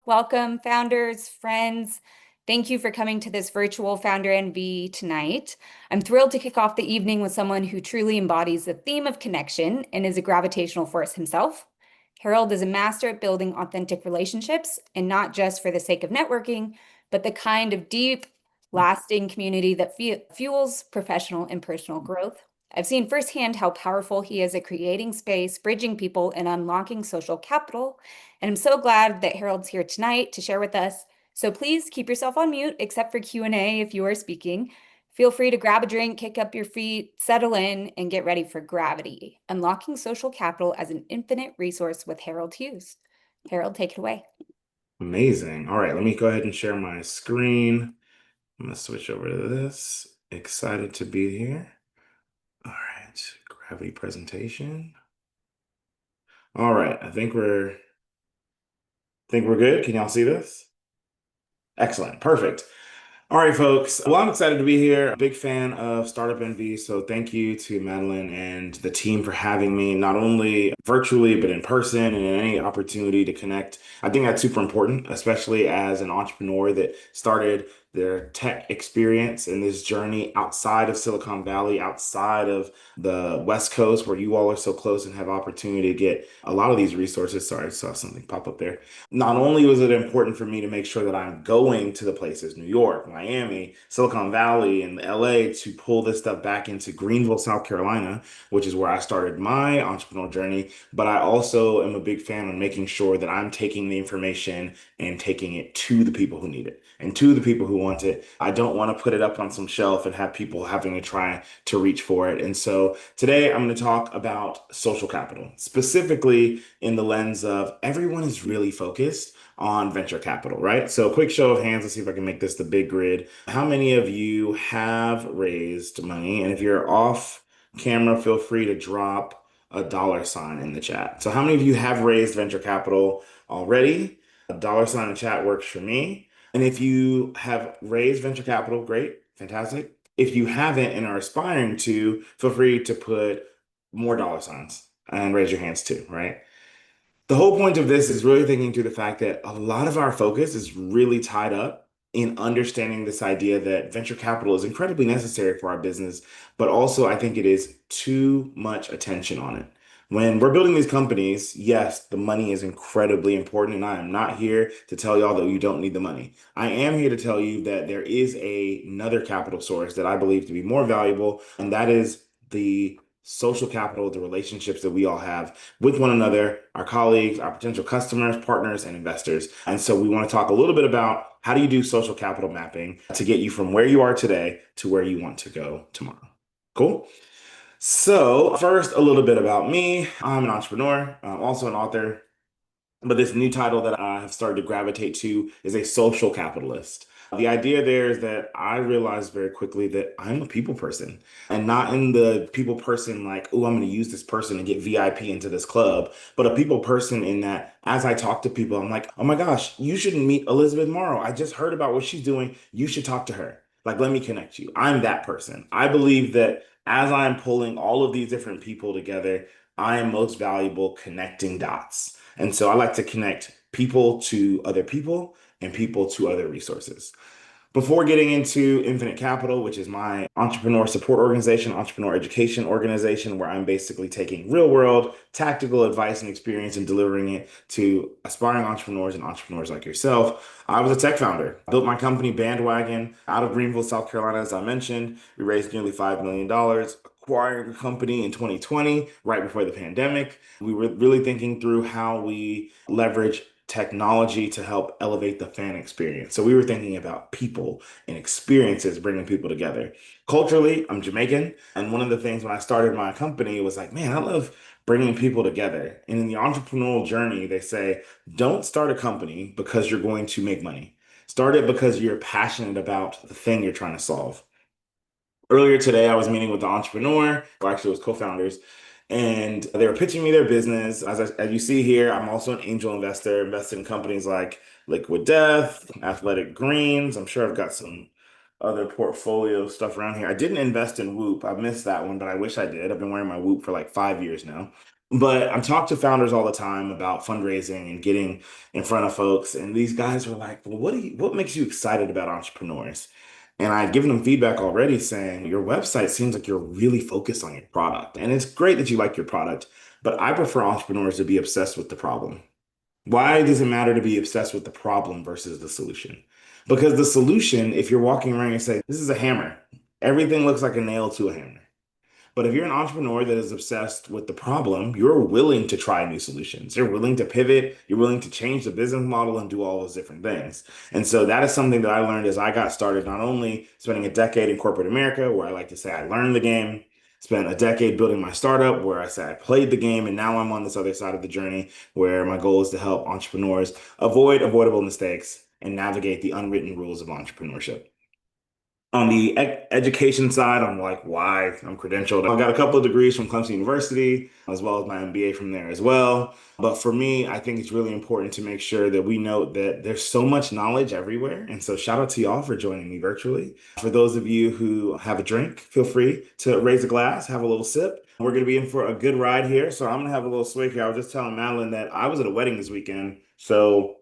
Welcome, founders, friends. Thank you for coming to this virtual Founder NV tonight. I'm thrilled to kick off the evening with someone who truly embodies the theme of connection and is a gravitational force himself. Harold is a master at building authentic relationships, and not just for the sake of networking, but the kind of deep, lasting community that fuels professional and personal growth. I've seen firsthand how powerful he is at creating space, bridging people, and unlocking social capital. And I'm so glad that Harold's here tonight to share with us. So please keep yourself on mute, except for Q&A if you are speaking. Feel free to grab a drink, kick up your feet, settle in, and get ready for gravity. Unlocking social capital as an infinite resource with Harold Hughes. Harold, take it away. Amazing. All right, let me go ahead and share my screen. I'm gonna switch over to this. Excited to be here. All right, gravity presentation. All right, I think we're good. Can y'all see this? Excellent. Perfect. All right, folks. Well, I'm excited to be here. Big fan of Startup NV. So thank you to Madeline and the team for having me, not only virtually, but in person and in any opportunity to connect. I think that's super important, especially as an entrepreneur that started their tech experience and this journey outside of Silicon Valley, outside of the West Coast, where you all are so close and have opportunity to get a lot of these resources. Sorry, I saw something pop up there. Not only was it important for me to make sure that I'm going to the places, New York, Miami, Silicon Valley, and LA, to pull this stuff back into Greenville, South Carolina, which is where I started my entrepreneurial journey, but I also am a big fan of making sure that I'm taking the information and taking it to the people who need it and to the people who want it. I don't want to put it up on some shelf and have people having to try to reach for it. And so today I'm going to talk about social capital, specifically in the lens of everyone is really focused on venture capital, right? So, quick show of hands. Let's see if I can make this the big grid. How many of you have raised money? And if you're off camera, feel free to drop a dollar sign in the chat. So, how many of you have raised venture capital already? A dollar sign in chat works for me. And if you have raised venture capital, great, fantastic. If you haven't and are aspiring to, feel free to put more dollar signs and raise your hands too, right? The whole point of this is really thinking through the fact that a lot of our focus is really tied up in understanding this idea that venture capital is incredibly necessary for our business, but also I think it is too much attention on it. When we're building these companies, yes, the money is incredibly important, and I am not here to tell y'all that you don't need the money. I am here to tell you that there is another capital source that I believe to be more valuable, and that is the social capital, the relationships that we all have with one another, our colleagues, our potential customers, partners, and investors. And so we want to talk a little bit about how do you do social capital mapping to get you from where you are today to where you want to go tomorrow. Cool. So first, a little bit about me. I'm an entrepreneur. I'm also an author. But this new title that I have started to gravitate to is a social capitalist. The idea there is that I realized very quickly that I'm a people person, and not in the people person like, oh, I'm going to use this person and get VIP into this club, but a people person in that as I talk to people, I'm like, oh my gosh, you shouldn't meet Elizabeth Morrow. I just heard about what she's doing. You should talk to her. Like, let me connect you. I'm that person. I believe that as I'm pulling all of these different people together, I am most valuable connecting dots. And so I like to connect people to other people and people to other resources. Before getting into Infinite Capital, which is my entrepreneur support organization, entrepreneur education organization, where I'm basically taking real world tactical advice and experience and delivering it to aspiring entrepreneurs and entrepreneurs like yourself, I was a tech founder. I built my company Bandwagon out of Greenville, South Carolina, as I mentioned. We raised nearly $5 million, acquired a company in 2020, right before the pandemic. We were really thinking through how we leverage technology to help elevate the fan experience. So we were thinking about people and experiences, bringing people together. Culturally, I'm Jamaican. And one of the things when I started my company was like, man, I love bringing people together. And in the entrepreneurial journey, they say, don't start a company because you're going to make money. Start it because you're passionate about the thing you're trying to solve. Earlier today, I was meeting with the entrepreneur, or actually it was co-founders, and they were pitching me their business. As you see here, I'm also an angel investor, invested in companies like Liquid Death, Athletic Greens. I'm sure I've got some other portfolio stuff around here. I didn't invest in Whoop. I missed that one, but I wish I did. I've been wearing my Whoop for like 5 years now. But I'm talking to founders all the time about fundraising and getting in front of folks. And these guys were like, well, what makes you excited about entrepreneurs? And I'd given them feedback already saying, your website seems like you're really focused on your product. And it's great that you like your product, but I prefer entrepreneurs to be obsessed with the problem. Why does it matter to be obsessed with the problem versus the solution? Because the solution, if you're walking around and say, this is a hammer, everything looks like a nail to a hammer. But if you're an entrepreneur that is obsessed with the problem, you're willing to try new solutions. You're willing to pivot. You're willing to change the business model and do all those different things. And so that is something that I learned as I got started, not only spending a decade in corporate America, where I like to say I learned the game, spent a decade building my startup, where I say I played the game, and now I'm on this other side of the journey where my goal is to help entrepreneurs avoid avoidable mistakes and navigate the unwritten rules of entrepreneurship. On the education side, I'm like, why? I'm credentialed. I've got a couple of degrees from Clemson University, as well as my MBA from there as well. But for me, I think it's really important to make sure that we note that there's so much knowledge everywhere. And so shout out to y'all for joining me virtually. For those of you who have a drink, feel free to raise a glass, have a little sip. We're going to be in for a good ride here. So I'm going to have a little swig here. I was just telling Madeline that I was at a wedding this weekend. So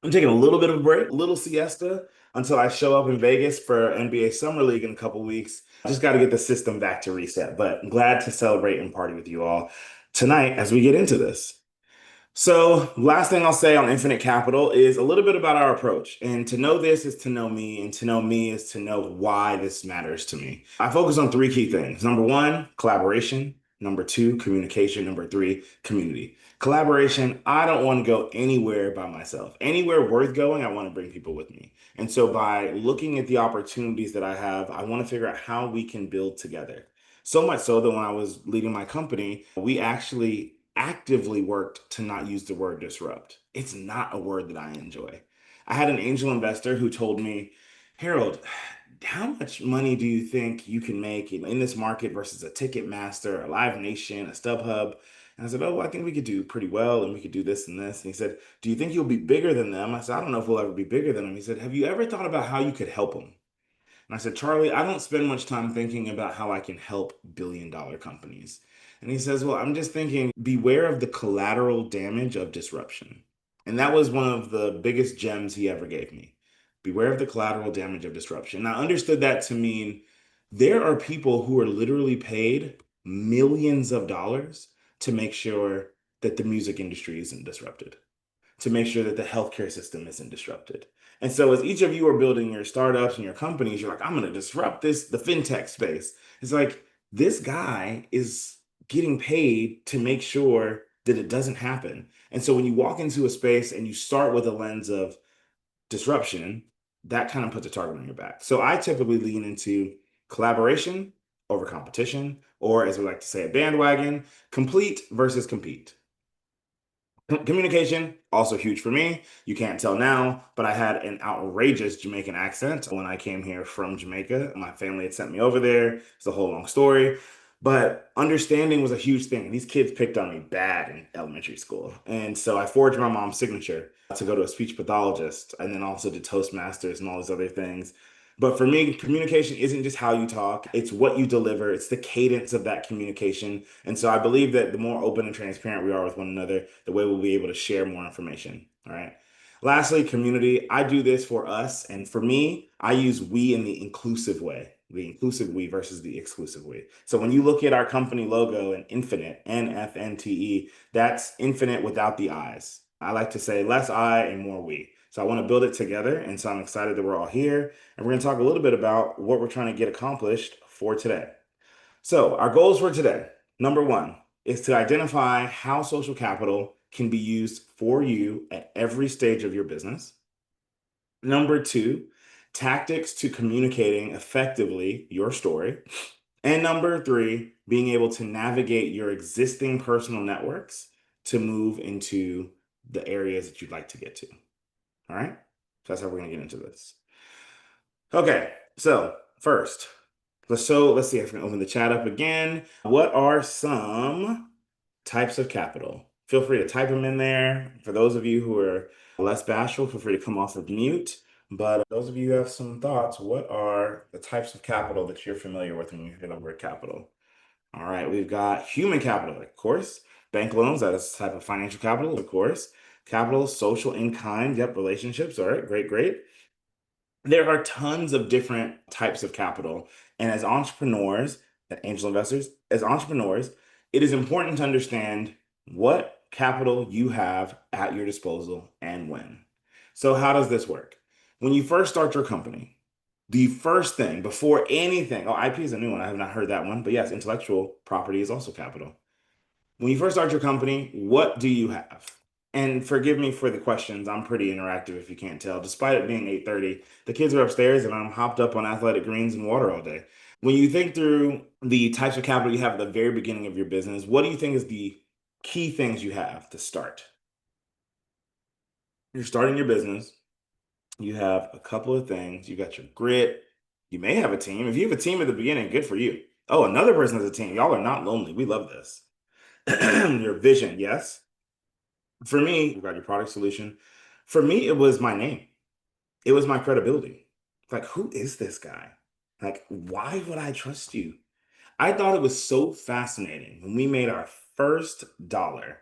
I'm taking a little bit of a break, a little siesta until I show up in Vegas for NBA Summer League in a couple weeks. I just got to get the system back to reset, but I'm glad to celebrate and party with you all tonight as we get into this. So, last thing I'll say on Infinite Capital is a little bit about our approach. And to know this is to know me, and to know me is to know why this matters to me. I focus on three key things. Number one, collaboration. Number two, communication. Number three, community. Collaboration, I don't want to go anywhere by myself. Anywhere worth going, I want to bring people with me. And so, by looking at the opportunities that I have, I want to figure out how we can build together. So much so that when I was leading my company, we actually actively worked to not use the word disrupt. It's not a word that I enjoy. I had an angel investor who told me, Harold, how much money do you think you can make in this market versus a Ticketmaster, a Live Nation, a StubHub? And I said, oh, well, I think we could do pretty well and we could do this and this. And he said, do you think you'll be bigger than them? I said, I don't know if we'll ever be bigger than them. He said, have you ever thought about how you could help them? And I said, Charlie, I don't spend much time thinking about how I can help billion-dollar companies. And he says, well, I'm just thinking, beware of the collateral damage of disruption. And that was one of the biggest gems he ever gave me. Beware of the collateral damage of disruption. And I understood that to mean there are people who are literally paid millions of dollars to make sure that the music industry isn't disrupted, to make sure that the healthcare system isn't disrupted. And so as each of you are building your startups and your companies, you're like, I'm going to disrupt the fintech space. It's like this guy is getting paid to make sure that it doesn't happen. And so when you walk into a space and you start with a lens of disruption, that kind of puts a target on your back. So I typically lean into collaboration over competition, or as we like to say at Bandwagon, complete versus compete. Communication, also huge for me. You can't tell now, but I had an outrageous Jamaican accent when I came here from Jamaica. My family had sent me over there. It's a whole long story. But understanding was a huge thing. These kids picked on me bad in elementary school. And so I forged my mom's signature to go to a speech pathologist and then also to Toastmasters and all these other things. But for me, communication isn't just how you talk, it's what you deliver, it's the cadence of that communication. And so I believe that the more open and transparent we are with one another, the way we'll be able to share more information. All right. Lastly, community. I do this for us. And for me, I use we in the inclusive we versus the exclusive we. So when you look at our company logo and Infinite, NFNTE, that's infinite without the I's. I like to say less I and more we. So I want to build it together. And so I'm excited that we're all here. And we're going to talk a little bit about what we're trying to get accomplished for today. So our goals for today, number one, is to identify how social capital can be used for you at every stage of your business. Number two, tactics to communicating effectively your story. And number three, being able to navigate your existing personal networks to move into the areas that you'd like to get to. All right. So that's how we're going to get into this. Okay. So first, let's see if I can open the chat up again. What are some types of capital? Feel free to type them in there. For those of you who are less bashful, feel free to come off of mute. But those of you who have some thoughts, what are the types of capital that you're familiar with when you hear the word capital? All right, we've got human capital, of course. Bank loans, that is a type of financial capital, of course. Capital, social, in kind, yep, relationships. All right, great, great. There are tons of different types of capital. And as entrepreneurs, angel investors, as entrepreneurs, it is important to understand what capital you have at your disposal and when. So, how does this work? When you first start your company, the first thing before anything, oh, IP is a new one. I have not heard that one, but yes, intellectual property is also capital. When you first start your company, what do you have? And forgive me for the questions. I'm pretty interactive if you can't tell. Despite it being 8:30, the kids are upstairs and I'm hopped up on athletic greens and water all day. When you think through the types of capital you have at the very beginning of your business, what do you think is the key things you have to start? You're starting your business. You have a couple of things. You got your grit. You may have a team. If you have a team at the beginning, good for you. Oh, another person has a team. Y'all are not lonely. We love this. Your vision, yes. For me, you got your product solution. For me, it was my name. It was my credibility. Like, who is this guy? Like, why would I trust you? I thought it was so fascinating when we made our first dollar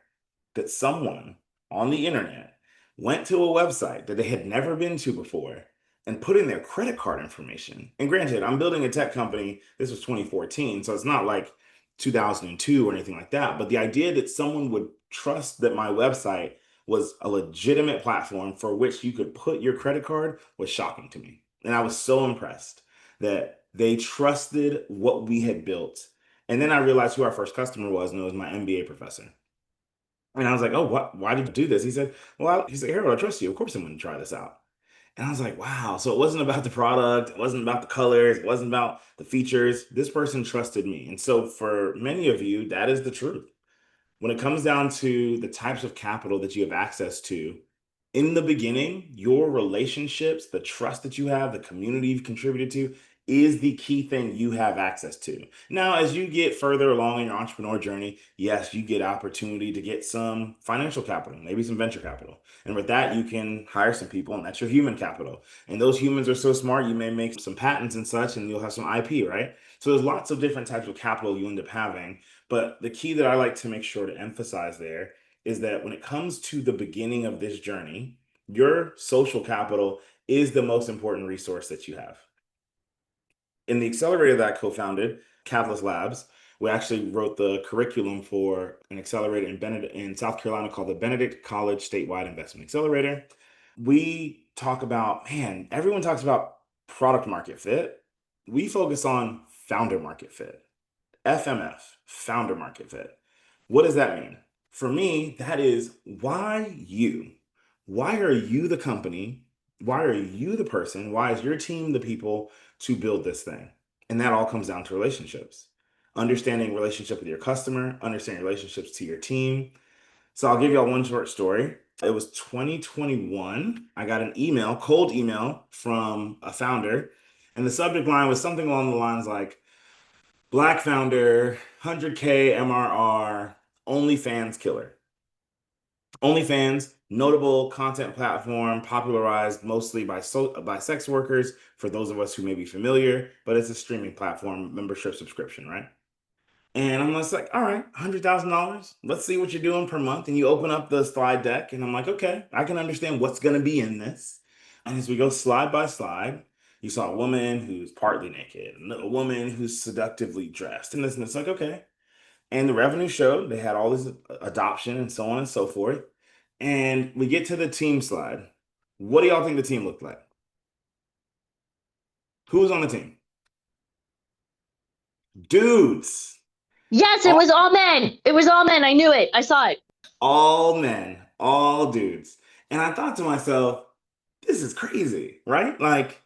that someone on the internet went to a website that they had never been to before and put in their credit card information. And granted, I'm building a tech company. This was 2014, so it's not like 2002 or anything like that. But the idea that someone would trust that my website was a legitimate platform for which you could put your credit card was shocking to me. And I was so impressed that they trusted what we had built. And then I realized who our first customer was, and it was my MBA professor. And I was like, oh, what? Why did you do this? He said, well, he's like, Harold, I trust you. Of course I'm going to try this out. And I was like, wow. So it wasn't about the product. It wasn't about the colors. It wasn't about the features. This person trusted me. And so for many of you, that is the truth. When it comes down to the types of capital that you have access to, in the beginning, your relationships, the trust that you have, the community you've contributed to, is the key thing you have access to. Now, as you get further along in your entrepreneur journey, yes, you get opportunity to get some financial capital, maybe some venture capital. And with that, you can hire some people, and that's your human capital. And those humans are so smart, you may make some patents and such, and you'll have some IP, right? So there's lots of different types of capital you end up having. But the key that I like to make sure to emphasize there is that when it comes to the beginning of this journey, your social capital is the most important resource that you have. In the accelerator that I co-founded, Catalyst Labs, we actually wrote the curriculum for an accelerator in South Carolina called the Benedict College Statewide Investment Accelerator. We talk about, man, everyone talks about product market fit. We focus on founder market fit. FMF, founder market fit. What does that mean? For me, that is why you? Why are you the company? Why are you the person? Why is your team the people to build this thing? And that all comes down to relationships. Understanding relationship with your customer, understanding relationships to your team. So I'll give y'all one short story. It was 2021. I got an email, cold email from a founder, and the subject line was something along the lines like, Black founder, 100K MRR, OnlyFans killer. OnlyFans, notable content platform popularized mostly by sex workers, for those of us who may be familiar, but it's a streaming platform, membership subscription, right? And I'm just like, all right, $100,000. Let's see what you're doing per month. And you open up the slide deck, and I'm like, okay, I can understand what's going to be in this. And as we go slide by slide, you saw a woman who's partly naked, and a woman who's seductively dressed, and this, and it's like, okay. And the revenue showed they had all this adoption and so on and so forth. And we get to the team slide. What do y'all think the team looked like? Who was on the team? Dudes. Yes, it was all men. It was all men. I knew it. I saw it. All men, all dudes. And I thought to myself, this is crazy, right? Like,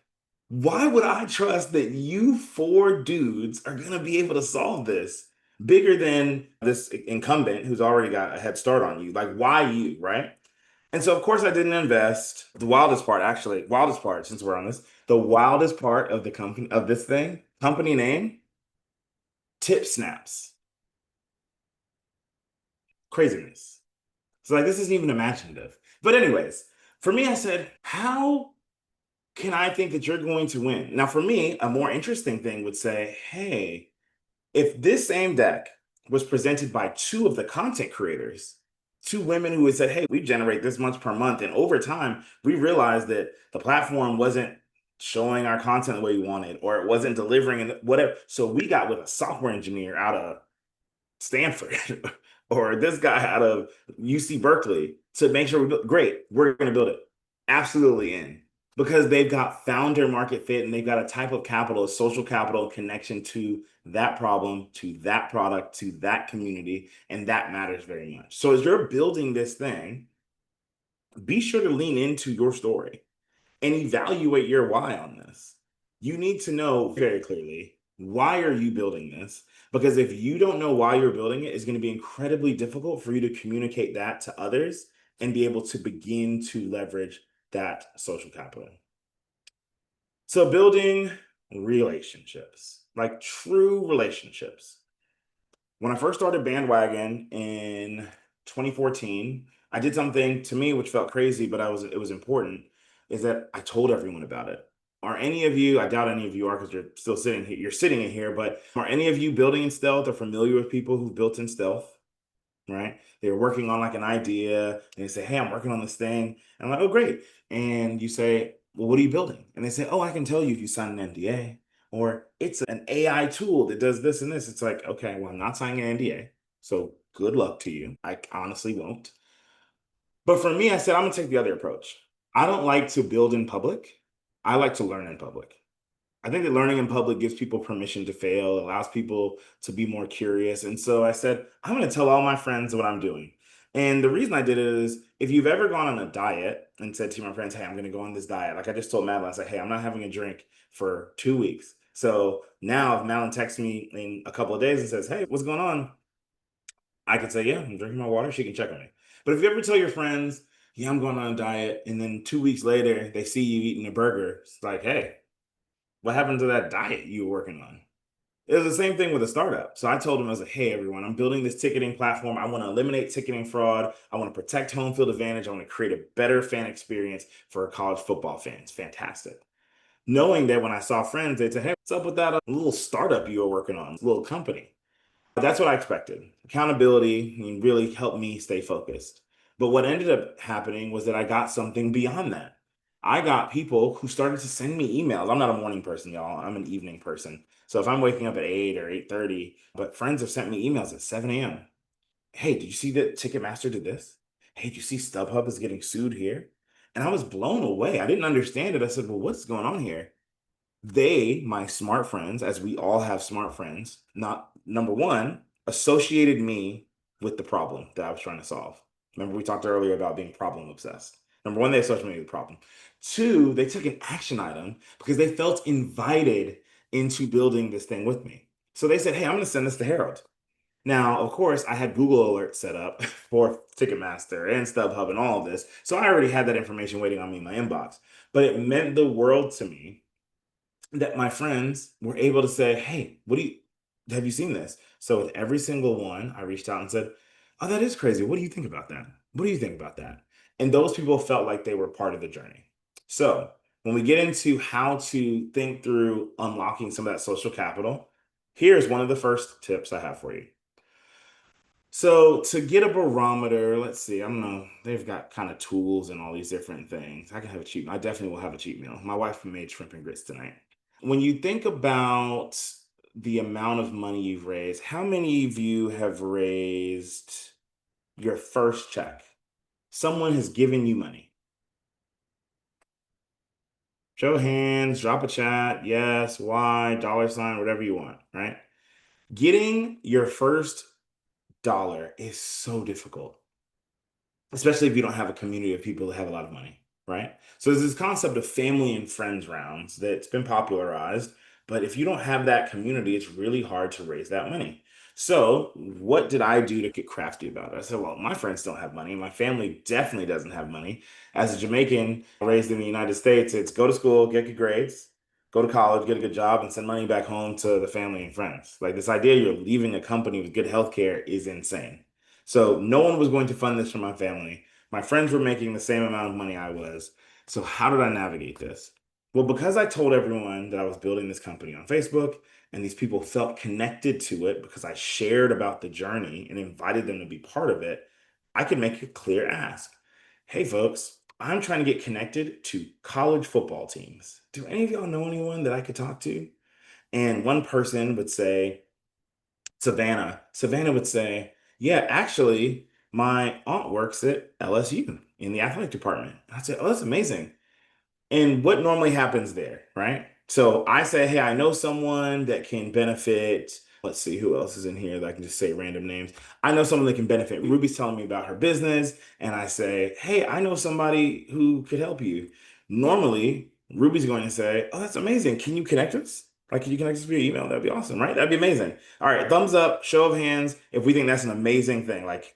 why would I trust that you four dudes are going to be able to solve this bigger than this incumbent who's already got a head start on you? Like, why you, right? And so, of course, I didn't invest. The wildest part, actually, wildest part, since we're on this, the wildest part of the company, of this thing, company name, Tip Snaps. Craziness. So like this isn't even imaginative. But anyways, for me, I said, how can I think that you're going to win? Now, for me, a more interesting thing would say, hey, If this same deck was presented by two of the content creators, two women who had said, hey, we generate this much per month. And over time, we realized that the platform wasn't showing our content the way we wanted, or it wasn't delivering and whatever. So we got with a software engineer out of Stanford or this guy out of UC Berkeley to make sure we build. Great, we're going to build it. Absolutely in. Because they've got founder market fit and they've got a type of capital, a social capital connection to that problem, to that product, to that community. And that matters very much. So as you're building this thing, be sure to lean into your story and evaluate your why on this. You need to know very clearly, why are you building this? Because if you don't know why you're building it, it's going to be incredibly difficult for you to communicate that to others and be able to begin to leverage that social capital. So building relationships, like true relationships. When I first started Bandwagon in 2014, I did something to me which felt crazy, but it was important, is that I told everyone about it. Are any of you, I doubt any of you are because you're still sitting here, you're sitting in here, but are any of you building in stealth or familiar with people who've built in stealth? Right? They're working on like an idea and they say, hey, I'm working on this thing. And I'm like, oh, great. And you say, well, what are you building? And they say, oh, I can tell you if you sign an NDA, or it's an AI tool that does this and this. It's like, okay, well, I'm not signing an NDA. So good luck to you. I honestly won't. But for me, I said, I'm going to take the other approach. I don't like to build in public. I like to learn in public. I think that learning in public gives people permission to fail, allows people to be more curious. And so I said, I'm going to tell all my friends what I'm doing. And the reason I did it is if you've ever gone on a diet and said to my friends, hey, I'm going to go on this diet, like I just told Madeline, I said, hey, I'm not having a drink for 2 weeks. So now if Madeline texts me in a couple of days and says, hey, what's going on? I can say, yeah, I'm drinking my water. She can check on me. But if you ever tell your friends, yeah, I'm going on a diet, and then 2 weeks later, they see you eating a burger, it's like, hey, what happened to that diet you were working on? It was the same thing with a startup. So I told them, I was like, hey, everyone, I'm building this ticketing platform. I want to eliminate ticketing fraud. I want to protect home field advantage. I want to create a better fan experience for college football fans. Fantastic. Knowing that when I saw friends, they'd say, hey, what's up with that little startup you were working on, little company? That's what I expected. Accountability really helped me stay focused. But what ended up happening was that I got something beyond that. I got people who started to send me emails. I'm not a morning person, y'all. I'm an evening person. So if I'm waking up at 8 or 8:30, but friends have sent me emails at 7 a.m. Hey, did you see that Ticketmaster did this? Hey, did you see StubHub is getting sued here? And I was blown away. I didn't understand it. I said, well, what's going on here? They, my smart friends, as we all have smart friends, not number one, associated me with the problem that I was trying to solve. Remember, we talked earlier about being problem obsessed. Number one, they associated me with the problem. Two, they took an action item because they felt invited into building this thing with me. So they said, hey, I'm going to send this to Harold. Now, of course, I had Google Alerts set up for Ticketmaster and StubHub and all of this. So I already had that information waiting on me in my inbox. But it meant the world to me that my friends were able to say, hey, have you seen this? So with every single one, I reached out and said, oh, that is crazy. What do you think about that? What do you think about that? And those people felt like they were part of the journey. So when we get into how to think through unlocking some of that social capital, here's one of the first tips I have for you. So to get a barometer, let's see, I don't know, they've got kind of tools and all these different things. I can have a cheat meal. I definitely will have a cheat meal. My wife made shrimp and grits tonight. When you think about the amount of money you've raised, how many of you have raised your first check? Someone has given you money. Show of hands, drop a chat, yes, why, dollar sign, whatever you want, right? Getting your first dollar is so difficult, especially if you don't have a community of people that have a lot of money, right? So there's this concept of family and friends rounds that's been popularized, but if you don't have that community, it's really hard to raise that money. So what did I do to get crafty about it? I said, well, my friends don't have money. My family definitely doesn't have money. As a Jamaican raised in the United States, it's go to school, get good grades, go to college, get a good job, and send money back home to the family and friends. Like this idea you're leaving a company with good healthcare is insane. So no one was going to fund this for my family. My friends were making the same amount of money I was. So how did I navigate this? Well, because I told everyone that I was building this company on Facebook and these people felt connected to it because I shared about the journey and invited them to be part of it, I could make a clear ask. Hey, folks, I'm trying to get connected to college football teams. Do any of y'all know anyone that I could talk to? And one person would say, Savannah. Savannah would say, yeah, actually, my aunt works at LSU in the athletic department. I'd say, oh, that's amazing. And what normally happens there, right? So I say, hey, I know someone that can benefit. Let's see who else is in here that I can just say random names. I know someone that can benefit. Ruby's telling me about her business, and I say, hey, I know somebody who could help you. Normally, Ruby's going to say, oh, that's amazing. Can you connect us? Like, can you connect us via email? That'd be awesome, right? That'd be amazing. All right, thumbs up, show of hands if we think that's an amazing thing. Like,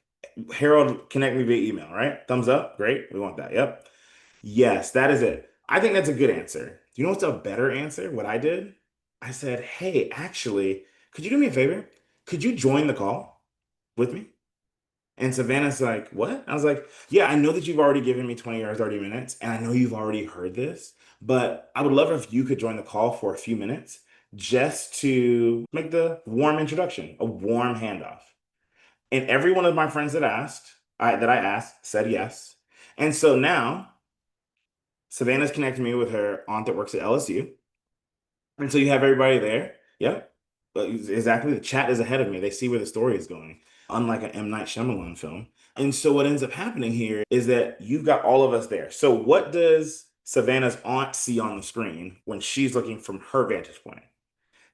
Harold, connect me via email, right? Thumbs up, great. We want that. Yep. Yes, that is it. I think that's a good answer. Do you know what's a better answer? What I did? I said, hey, actually, could you do me a favor? Could you join the call with me? And Savannah's like, what? I was like, yeah, I know that you've already given me 20 or 30 minutes, and I know you've already heard this, but I would love if you could join the call for a few minutes just to make the warm introduction, a warm handoff. And every one of my friends that I asked said yes. And so now Savannah's connecting me with her aunt that works at LSU. And so you have everybody there. Yep. Exactly. The chat is ahead of me. They see where the story is going, unlike an M. Night Shyamalan film. And so what ends up happening here is that you've got all of us there. So what does Savannah's aunt see on the screen when she's looking from her vantage point?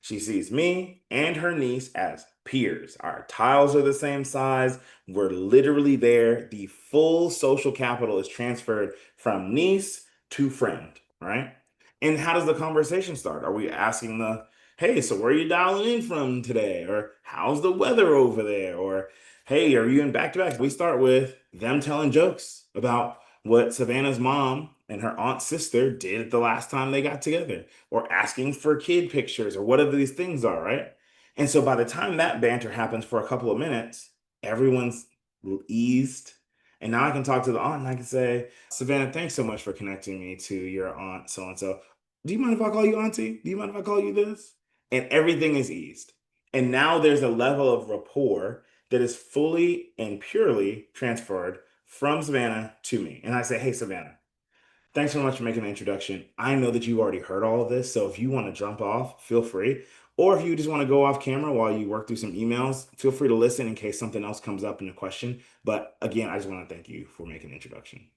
She sees me and her niece as peers. Our tiles are the same size. We're literally there. The full social capital is transferred from niece to friend, right? And how does the conversation start? Are we asking hey, so where are you dialing in from today? Or how's the weather over there? Or, hey, are you in back to back? We start with them telling jokes about what Savannah's mom and her aunt's sister did the last time they got together, or asking for kid pictures, or whatever these things are, right? And so by the time that banter happens for a couple of minutes, everyone's eased. And now I can talk to the aunt and I can say, Savannah, thanks so much for connecting me to your aunt so and so. Do you mind if I call you auntie? Do you mind if I call you this? And everything is eased. And now there's a level of rapport that is fully and purely transferred from Savannah to me. And I say, hey, Savannah, thanks so much for making the introduction. I know that you've already heard all of this, so if you want to jump off, feel free. Or if you just want to go off camera while you work through some emails, feel free to listen in case something else comes up in a question. But again, I just want to thank you for making the introduction.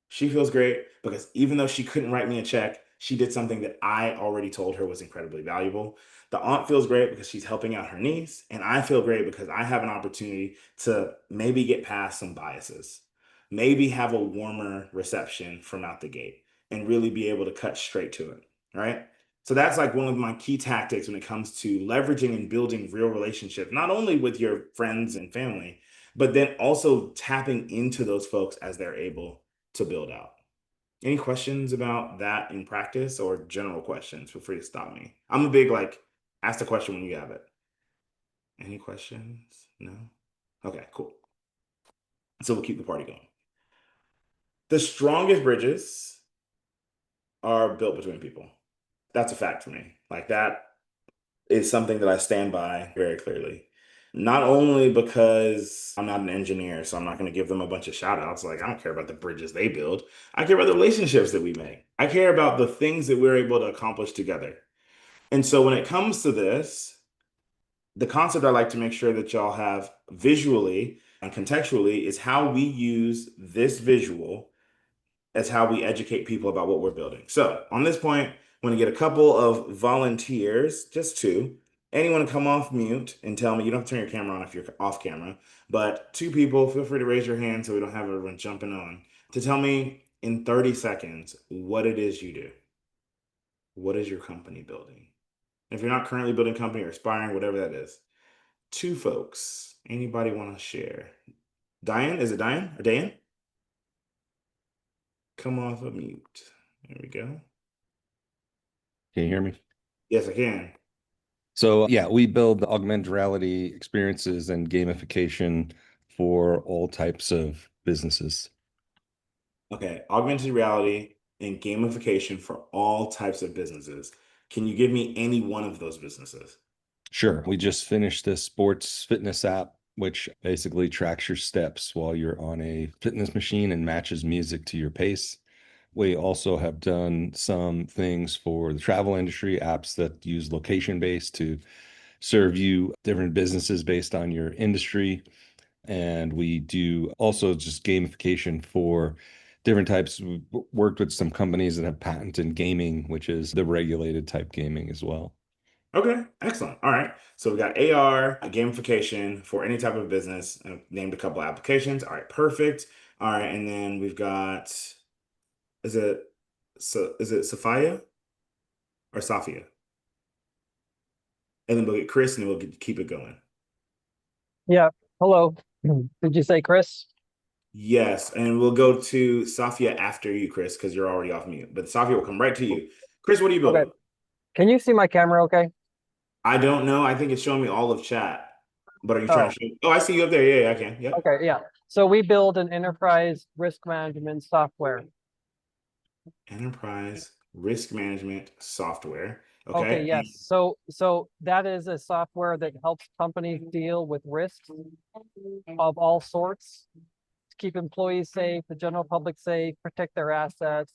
She feels great because even though she couldn't write me a check, she did something that I already told her was incredibly valuable. The aunt feels great because she's helping out her niece, and I feel great because I have an opportunity to maybe get past some biases, maybe have a warmer reception from out the gate, and really be able to cut straight to it, right? So that's like one of my key tactics when it comes to leveraging and building real relationships, not only with your friends and family, but then also tapping into those folks as they're able to build out. Any questions about that in practice or general questions? Feel free to stop me. I'm a big like, ask the question when you have it. Any questions? No? Okay, cool. So we'll keep the party going. The strongest bridges are built between people. That's a fact for me. Like that is something that I stand by very clearly. Not only because I'm not an engineer, so I'm not going to give them a bunch of shout outs. Like, I don't care about the bridges they build. I care about the relationships that we make. I care about the things that we're able to accomplish together. And so when it comes to this, the concept I like to make sure that y'all have visually and contextually is how we use this visual as how we educate people about what we're building. So on this point, I'm going to get a couple of volunteers, just two. Anyone come off mute and tell me, you don't have to turn your camera on if you're off camera, but two people, feel free to raise your hand so we don't have everyone jumping on, to tell me in 30 seconds what it is you do. What is your company building? If you're not currently building a company or aspiring, whatever that is. Two folks. Anybody want to share? Diane? Is it Diane or Dan? Come off of mute. There we go. Can you hear me? Yes, I can. So yeah, we build augmented reality experiences and gamification for all types of businesses. Okay, augmented reality and gamification for all types of businesses. Can you give me any one of those businesses? Sure. We just finished this sports fitness app, which basically tracks your steps while you're on a fitness machine and matches music to your pace. We also have done some things for the travel industry, apps that use location-based to serve you different businesses based on your industry. And we do also just gamification for different types. We've worked with some companies that have patented gaming, which is the regulated type gaming as well. Okay, excellent. All right. So we got AR, gamification for any type of business. I've named a couple applications. All right, perfect. All right, and then we've got, is it Sophia or Sophia? And then we'll get Chris and then keep it going. Yeah. Hello. Did you say Chris? Yes, and we'll go to Sophia after you, Chris, because you're already off mute. But Sophia will come right to you. Chris, what are you Okay. building? Can you see my camera okay? I don't know. I think it's showing me all of chat. But are you Oh, trying to show? Oh, I see you up there. Yeah, I can. Yep. okay. Yeah. So we build an enterprise risk management software. Enterprise risk management software. Okay. Okay. Yes. So that is a software that helps companies deal with risks of all sorts, to keep employees safe, the general public safe, protect their assets,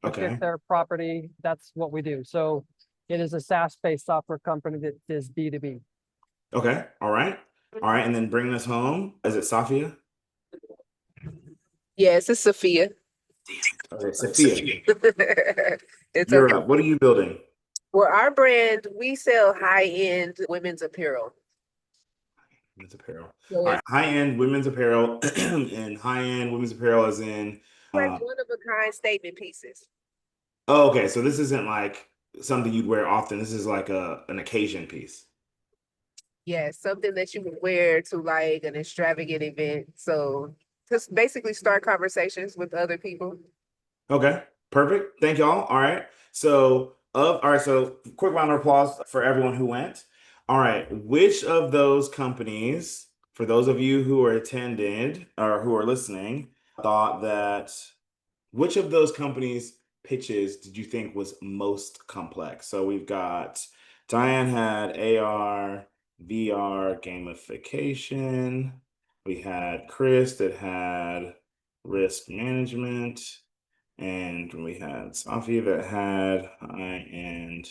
Okay. protect their property. That's what we do. So it is a SaaS-based software company that is B2B. Okay. All right. All right. And then bringing us home. Is it Sophia? Yes, it's Sophia. Okay, Sophia. It's You're okay. up. What are you building? Well, our brand, we sell high-end women's apparel. Women's apparel. So All right. it's High-end women's apparel and high-end women's apparel as in like one-of-a-kind statement pieces. oh, okay. So this isn't like something you'd wear often. This is like an occasion piece. Yes, something that you would wear to like an extravagant event. So just basically start conversations with other people. Okay, perfect. Thank y'all. All right. All right, so quick round of applause for everyone who went. All right, which of those companies, for those of you who are attended or who are listening, thought that which of those companies' pitches did you think was most complex? So we've got Diane had AR, VR, gamification. We had Chris that had risk management. And we had Sophie that had high-end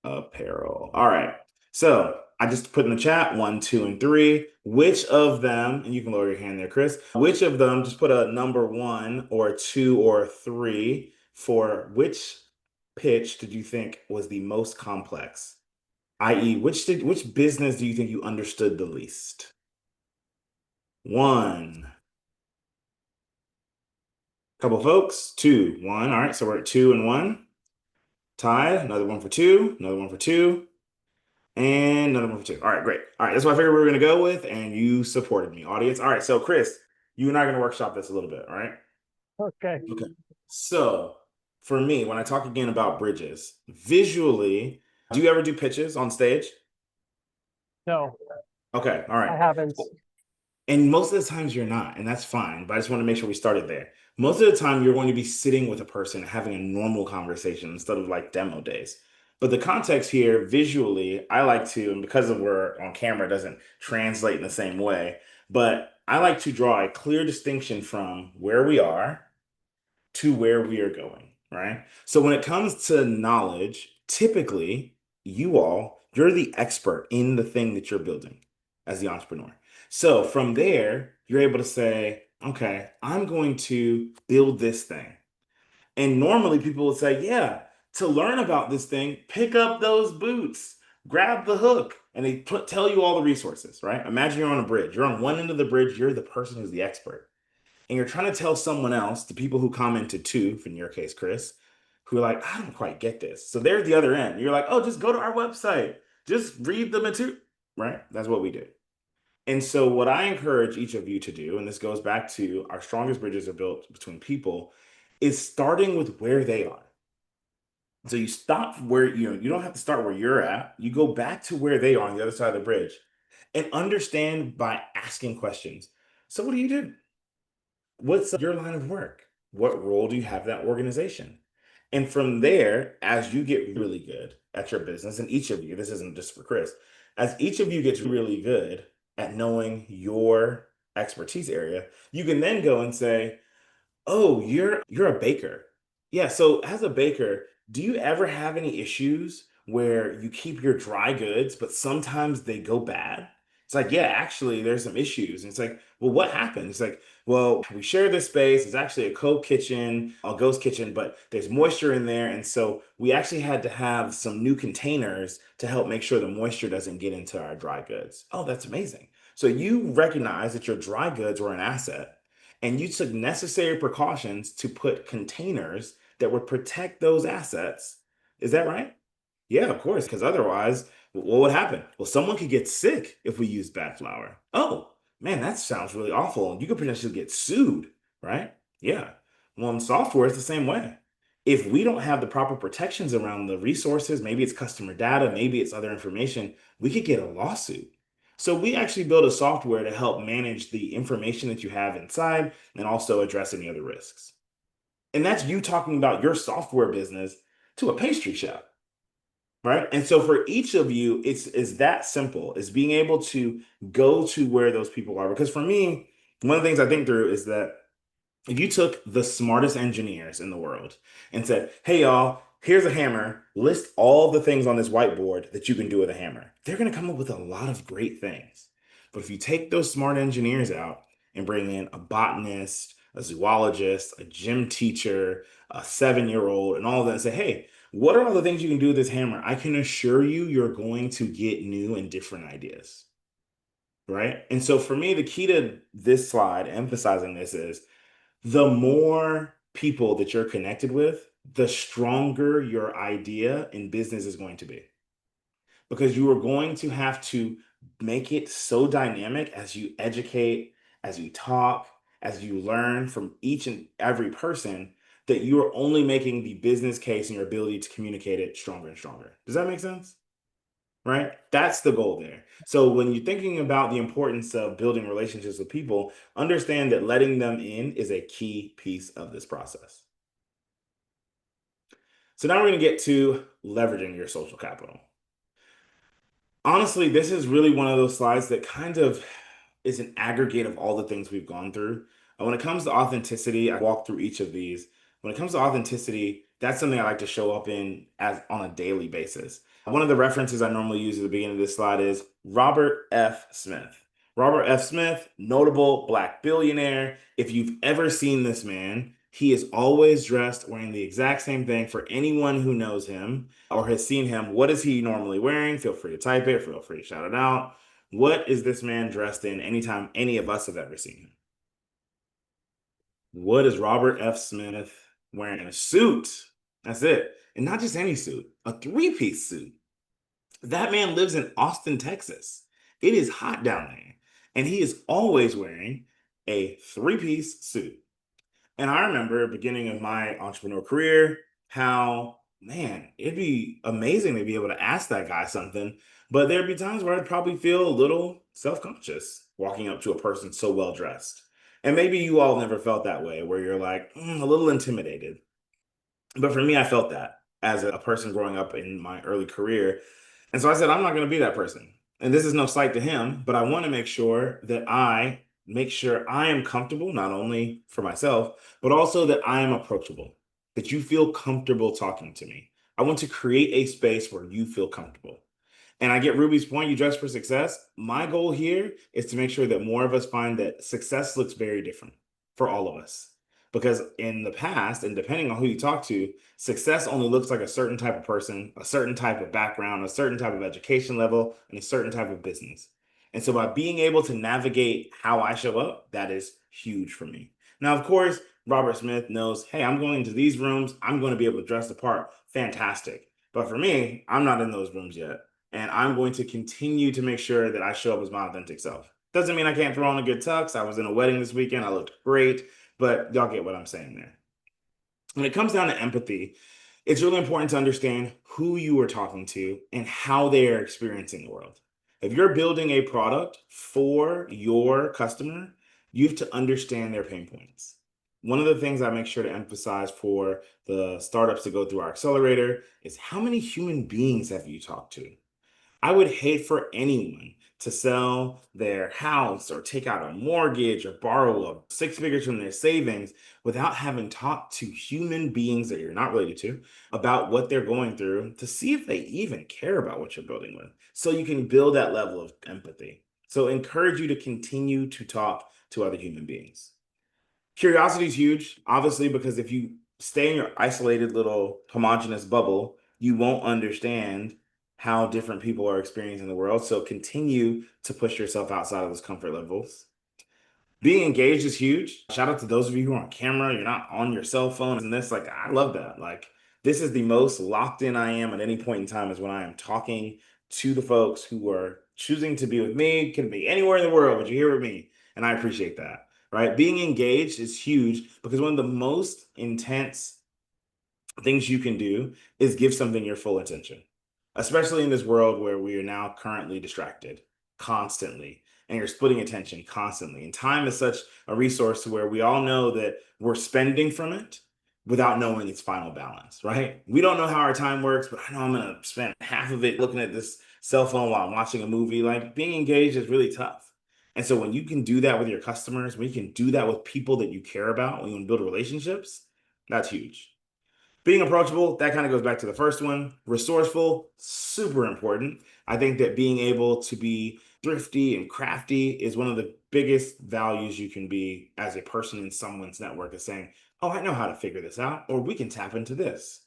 apparel. All right. So I just put in the chat 1, 2, and 3. Which of them, and you can lower your hand there, Chris, which of them, just put a number 1 or 2 or 3 for which pitch did you think was the most complex? I.e., which business do you think you understood the least? 1. Couple folks. 2. 1. All right. So we're at 2 and 1. Tied. Another one for 2. Another one for 2. And another one for 2. All right, great. All right, that's what I figured we were going to go with, and you supported me, audience. All right, so Chris, you and I are going to workshop this a little bit, all right? Okay. Okay. So for me, when I talk again about bridges, visually, do you ever do pitches on stage? No, Okay, all I right. haven't. And most of the times you're not, and that's fine, but I just want to make sure we started there. Most of the time you're going to be sitting with a person having a normal conversation instead of like demo days. But the context here, visually, I like to, and because of we're on camera, it doesn't translate in the same way, but I like to draw a clear distinction from where we are to where we are going, right? So when it comes to knowledge, typically you're the expert in the thing that you're building as the entrepreneur. So from there, you're able to say, okay, I'm going to build this thing. And normally people would say, yeah, to learn about this thing, pick up those boots, grab the hook, and they tell you all the resources, right? Imagine you're on a bridge. You're on one end of the bridge, you're the person who's the expert and you're trying to tell someone else, the people who commented too, in your case, Chris, who are like, I don't quite get this. So they're at the other end. You're like, oh, just go to our website. Just read the material, right? That's what we do. And so what I encourage each of you to do, and this goes back to our strongest bridges are built between people, is starting with where they are. So you stop where, you don't have to start where you're at. You go back to where they are on the other side of the bridge and understand by asking questions. So what do you do? What's your line of work? What role do you have in that organization? And from there, as you get really good at your business, and each of you, this isn't just for Chris, as each of you gets really good at knowing your expertise area, you can then go and say, oh, you're a baker. Yeah, so as a baker, do you ever have any issues where you keep your dry goods, but sometimes they go bad? It's like, yeah, actually, there's some issues. And it's like, well, what happened? It's like, well, we share this space. It's actually a co-kitchen, a ghost kitchen, but there's moisture in there. And so we actually had to have some new containers to help make sure the moisture doesn't get into our dry goods. Oh, that's amazing. So you recognize that your dry goods were an asset and you took necessary precautions to put containers that would protect those assets. Is that right? Yeah, of course, because otherwise, what would happen? Well, someone could get sick if we use bad flour. Oh, man, that sounds really awful. You could potentially get sued, right? Yeah. Well, in software, it's the same way. If we don't have the proper protections around the resources, maybe it's customer data, maybe it's other information, we could get a lawsuit. So we actually build a software to help manage the information that you have inside and also address any other risks. And that's you talking about your software business to a pastry shop, right? And so for each of you, it's that simple. It's being able to go to where those people are. Because for me, one of the things I think through is that if you took the smartest engineers in the world and said, hey, y'all, here's a hammer, list all the things on this whiteboard that you can do with a hammer, they're going to come up with a lot of great things. But if you take those smart engineers out and bring in a botanist, a zoologist, a gym teacher, a 7-year-old, and all of that, and say, hey, what are all the things you can do with this hammer? I can assure you, you're going to get new and different ideas, right? And so for me, the key to this slide, emphasizing this is, the more people that you're connected with, the stronger your idea in business is going to be. Because you are going to have to make it so dynamic as you educate, as you talk, as you learn from each and every person, that you are only making the business case and your ability to communicate it stronger and stronger. Does that make sense? Right? That's the goal there. So when you're thinking about the importance of building relationships with people, understand that letting them in is a key piece of this process. So now we're going to get to leveraging your social capital. Honestly, this is really one of those slides that kind of is an aggregate of all the things we've gone through. When it comes to authenticity, I walk through each of these. When it comes to authenticity, that's something I like to show up in as on a daily basis. One of the references I normally use at the beginning of this slide is Robert F. Smith. Robert F. Smith, notable Black billionaire. If you've ever seen this man, he is always dressed wearing the exact same thing. For anyone who knows him or has seen him, what is he normally wearing? Feel free to type it, feel free to shout it out. What is this man dressed in anytime any of us have ever seen him? What is Robert F. Smith wearing? A suit. That's it. And not just any suit, a three-piece suit. That man lives in Austin, Texas. It is hot down there. And he is always wearing a three-piece suit. And I remember beginning of my entrepreneur career, how, man, it'd be amazing to be able to ask that guy something, but there'd be times where I'd probably feel a little self-conscious walking up to a person so well dressed. And maybe you all never felt that way, where you're like, a little intimidated. But for me, I felt that as a person growing up in my early career. And so I said, I'm not going to be that person. And this is no slight to him, but I want to make sure that I make sure I am comfortable, not only for myself, but also that I am approachable, that you feel comfortable talking to me. I want to create a space where you feel comfortable. And I get Ruby's point, you dress for success. My goal here is to make sure that more of us find that success looks very different for all of us. Because in the past, and depending on who you talk to, success only looks like a certain type of person, a certain type of background, a certain type of education level, and a certain type of business. And so by being able to navigate how I show up, that is huge for me. Now, of course, Robert Smith knows, hey, I'm going into these rooms, I'm going to be able to dress the part. Fantastic. But for me, I'm not in those rooms yet. And I'm going to continue to make sure that I show up as my authentic self. Doesn't mean I can't throw on a good tux. I was in a wedding this weekend. I looked great, but y'all get what I'm saying there. When it comes down to empathy, it's really important to understand who you are talking to and how they are experiencing the world. If you're building a product for your customer, you have to understand their pain points. one of the things I make sure to emphasize for the startups to go through our accelerator is how many human beings have you talked to? I would hate for anyone to sell their house or take out a mortgage or borrow six figures from their savings without having talked to human beings that you're not related to about what they're going through to see if they even care about what you're building with. So you can build that level of empathy. So encourage you to continue to talk to other human beings. Curiosity is huge, obviously, because if you stay in your isolated little homogenous bubble, you won't understand how different people are experiencing the world. So continue to push yourself outside of those comfort levels. Being engaged is huge. Shout out to those of you who are on camera, you're not on your cell phone and this, like, I love that. Like, this is the most locked in I am at any point in time is when I am talking to the folks who are choosing to be with me, can be anywhere in the world, but you're here with me. And I appreciate that, right? Being engaged is huge because one of the most intense things you can do is give something your full attention, especially in this world where we are now currently distracted constantly and you're splitting attention constantly. And time is such a resource where we all know that we're spending from it without knowing its final balance, right? We don't know how our time works, but I know I'm going to spend half of it looking at this cell phone while I'm watching a movie. Like, being engaged is really tough. And so when you can do that with your customers, when you can do that with people that you care about, when you want to build relationships, that's huge. Being approachable, that kind of goes back to the first one. Resourceful, super important. I think that being able to be thrifty and crafty is one of the biggest values you can be as a person in someone's network, is saying, oh, I know how to figure this out, or we can tap into this.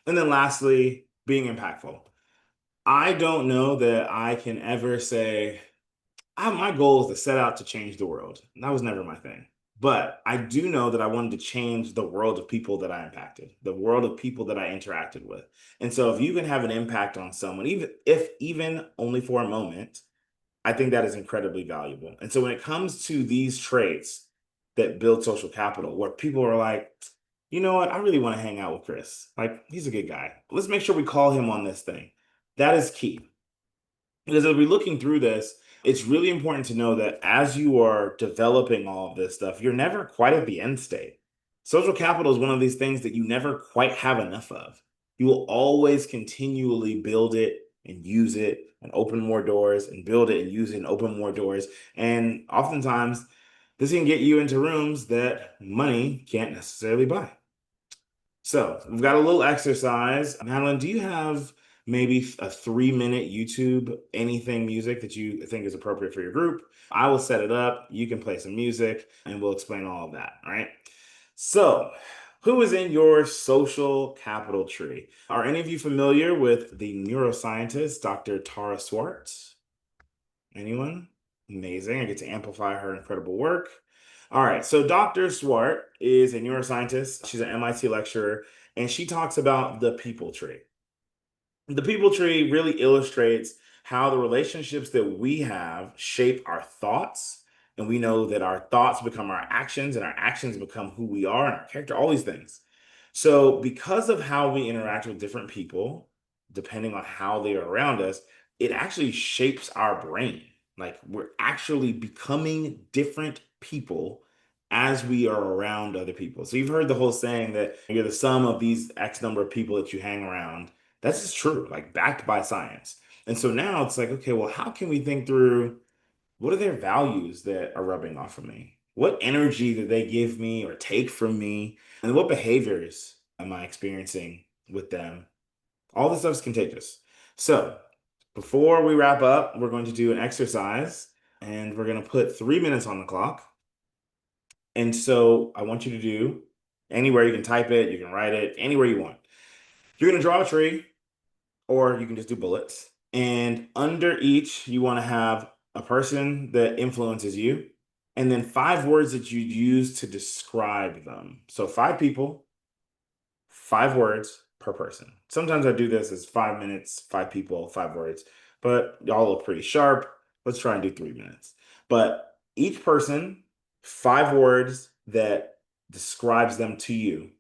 And then lastly, being impactful. I don't know that I can ever say, my goal is to set out to change the world. That was never my thing. But I do know that I wanted to change the world of people that I impacted, the world of people that I interacted with. And so if you can have an impact on someone, even only for a moment, I think that is incredibly valuable. And so when it comes to these traits that build social capital, where people are like, you know what, I really want to hang out with Chris. Like, he's a good guy. Let's make sure we call him on this thing. That is key. Because as we're looking through this, it's really important to know that as you are developing all of this stuff, you're never quite at the end state. Social capital is one of these things that you never quite have enough of. You will always continually build it and use it and open more doors and build it and use it and open more doors. And oftentimes, this can get you into rooms that money can't necessarily buy. So we've got a little exercise. Madeline, do you have maybe a 3-minute YouTube anything music that you think is appropriate for your group? I will set it up. You can play some music and we'll explain all of that. All right. So, who is in your social capital tree? Are any of you familiar with the neuroscientist, Dr. Tara Swart? Anyone? Amazing. I get to amplify her incredible work. All right. So Dr. Swart is a neuroscientist. She's an MIT lecturer, and she talks about the people tree. The people tree really illustrates how the relationships that we have shape our thoughts. And we know that our thoughts become our actions, and our actions become who we are and our character, all these things. So, because of how we interact with different people, depending on how they are around us, it actually shapes our brain. Like, we're actually becoming different people as we are around other people. So, you've heard the whole saying that you're the sum of these X number of people that you hang around. That's just true, like, backed by science. And so now it's like, okay, well, how can we think through what are their values that are rubbing off of me? What energy do they give me or take from me? And what behaviors am I experiencing with them? All this stuff is contagious. So before we wrap up, we're going to do an exercise and we're going to put 3 minutes on the clock. And so I want you to do anywhere you can type it, you can write it, anywhere you want. You're going to draw a tree, or you can just do bullets. And under each, you want to have a person that influences you, and then 5 words that you use to describe them. So 5 people, 5 words per person. Sometimes I do this as 5 minutes, 5 people, 5 words, but y'all look pretty sharp. Let's try and do 3 minutes. But each person, 5 words that describes them to you.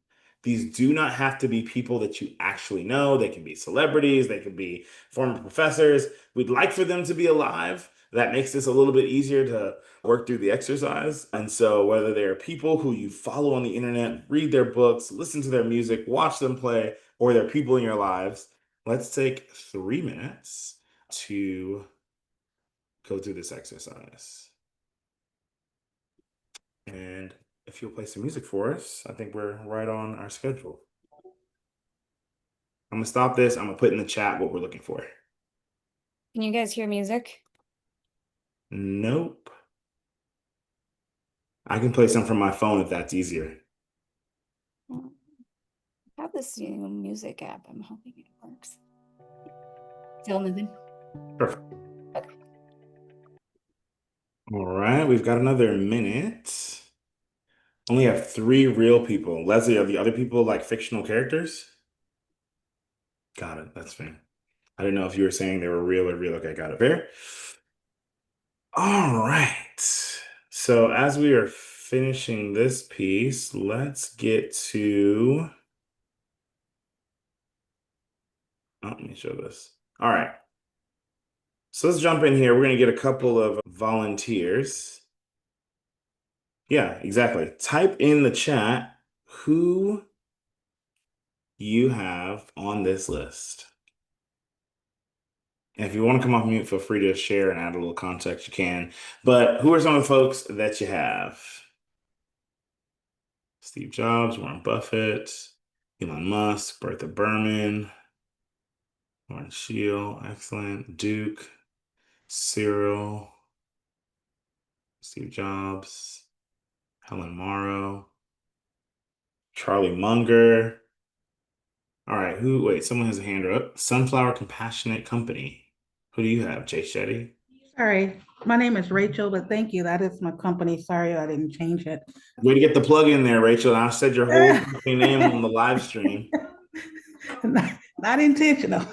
These do not have to be people that you actually know. They can be celebrities. They can be former professors. We'd like for them to be alive. that makes this a little bit easier to work through the exercise. And so whether they're people who you follow on the internet, read their books, listen to their music, watch them play, or they're people in your lives, let's take 3 minutes to go through this exercise. And if you'll play some music for us, I think we're right on our schedule. I'm gonna stop this. I'm gonna put in the chat what we're looking for. Can you guys hear music? Nope. I can play some from my phone if that's easier. I have this new music app. I'm hoping it works. Still moving? Perfect. Okay. All right, we've got another minute. Only have 3 real people. Leslie, are the other people like fictional characters? Got it. That's fair. I didn't know if you were saying they were real or real. Okay, got it. Fair. All right. So as we are finishing this piece, let's get to. Oh, let me show this. All right. So let's jump in here. We're going to get a couple of volunteers. Yeah, exactly. Type in the chat who you have on this list. And if you want to come off mute, feel free to share and add a little context, you can. But who are some of the folks that you have? Steve Jobs, Warren Buffett, Elon Musk, Bertha Berman, Warren Shield, excellent. Duke, Cyril, Steve Jobs, Helen Morrow, Charlie Munger. All right, wait, someone has a hand up. Sunflower Compassionate Company. Who do you have, Jay Shetty? Sorry, my name is Rachel, but thank you. That is my company. Sorry, I didn't change it. Way to get the plug in there, Rachel. I said your whole company name on the live stream. Not intentional.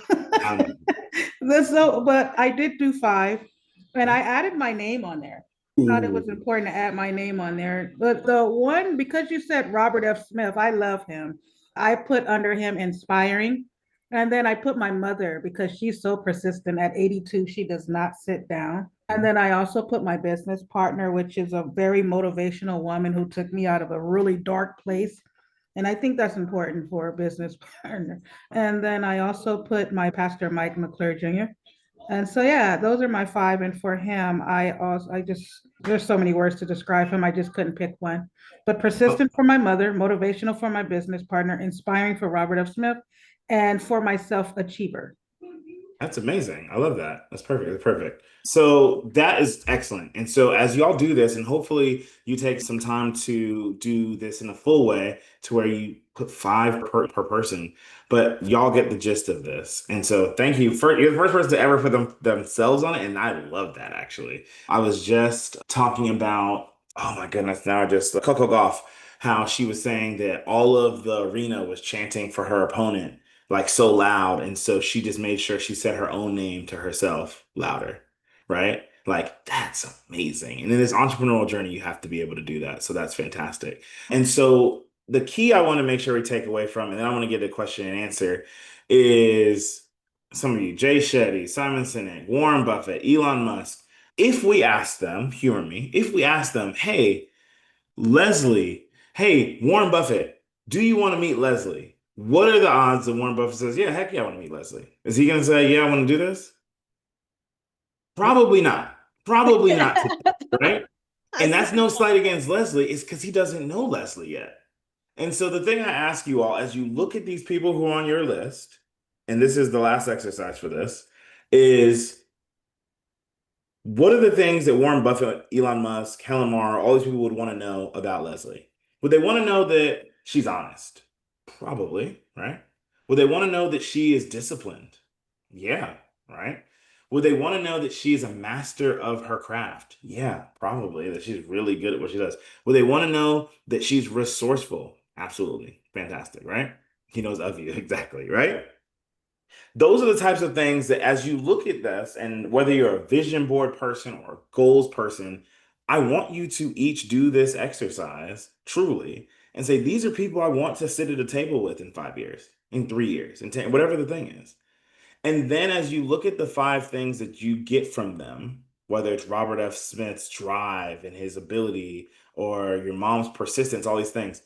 But I did do 5, and I added my name on there. Thought it was important to add my name on there. But the one, because you said Robert F. Smith, I love him. I put under him inspiring. And then I put my mother because she's so persistent. At 82, she does not sit down. And then I also put my business partner, which is a very motivational woman who took me out of a really dark place. And I think that's important for a business partner. And then I also put my pastor, Mike McClure Jr. And so, yeah, those are my 5. And for him, there's so many words to describe him. I just couldn't pick one. But persistent for my mother, motivational for my business partner, inspiring for Robert F. Smith, and for myself, achiever. That's amazing. I love that. That's perfect. That's perfect. So that is excellent. And so as y'all do this, and hopefully you take some time to do this in a full way to where you put 5 per person, but y'all get the gist of this. And so thank you. You're the first person to ever put themselves on it. And I love that, actually. I was just talking about, oh my goodness, now I just, Coco Gauff, how she was saying that all of the arena was chanting for her opponent like so loud. And so she just made sure she said her own name to herself louder, right? Like, that's amazing. And in this entrepreneurial journey, you have to be able to do that. So that's fantastic. And so the key I want to make sure we take away from, and then I want to get the question and answer, is some of you, Jay Shetty, Simon Sinek, Warren Buffett, Elon Musk, if we ask them, humor me, if we ask them, hey, Leslie, hey, Warren Buffett, do you want to meet Leslie? What are the odds that Warren Buffett says, yeah, heck yeah, I want to meet Leslie? Is he going to say, yeah, I want to do this? Probably not. Probably not, right? And that's no slight against Leslie. It's because he doesn't know Leslie yet. And so the thing I ask you all, as you look at these people who are on your list, and this is the last exercise for this, is what are the things that Warren Buffett, Elon Musk, Helen Mar, all these people would want to know about Leslie? Would they want to know that she's honest? Probably, right? Would they want to know that she is disciplined? Yeah, right? Would they want to know that she is a master of her craft? Yeah, probably, that she's really good at what she does. Would they want to know that she's resourceful? Absolutely. Fantastic, right? He knows of you, exactly, right? Those are the types of things that as you look at this, and whether you're a vision board person or a goals person, I want you to each do this exercise truly and say, these are people I want to sit at a table with in 5 years, in 3 years, in 10, whatever the thing is. And then as you look at the 5 things that you get from them, whether it's Robert F. Smith's drive and his ability or your mom's persistence, all these things.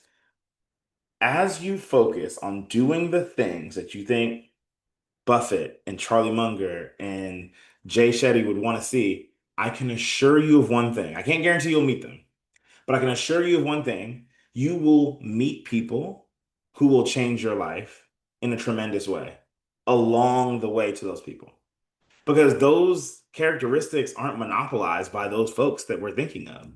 As you focus on doing the things that you think Buffett and Charlie Munger and Jay Shetty would want to see, I can assure you of one thing. I can't guarantee you'll meet them, but I can assure you of one thing. You will meet people who will change your life in a tremendous way along the way to those people, because those characteristics aren't monopolized by those folks that we're thinking of.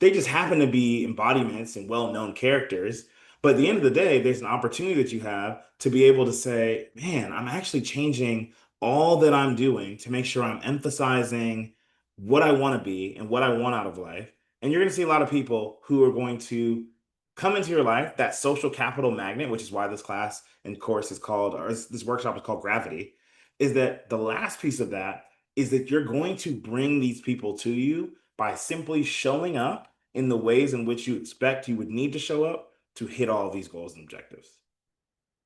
They just happen to be embodiments and well-known characters. But at the end of the day, there's an opportunity that you have to be able to say, man, I'm actually changing all that I'm doing to make sure I'm emphasizing what I want to be and what I want out of life. And you're going to see a lot of people who are going to come into your life, that social capital magnet, which is why this class and course is called, or this workshop is called Gravity, is that the last piece of that is that you're going to bring these people to you by simply showing up in the ways in which you expect you would need to show up to hit all of these goals and objectives.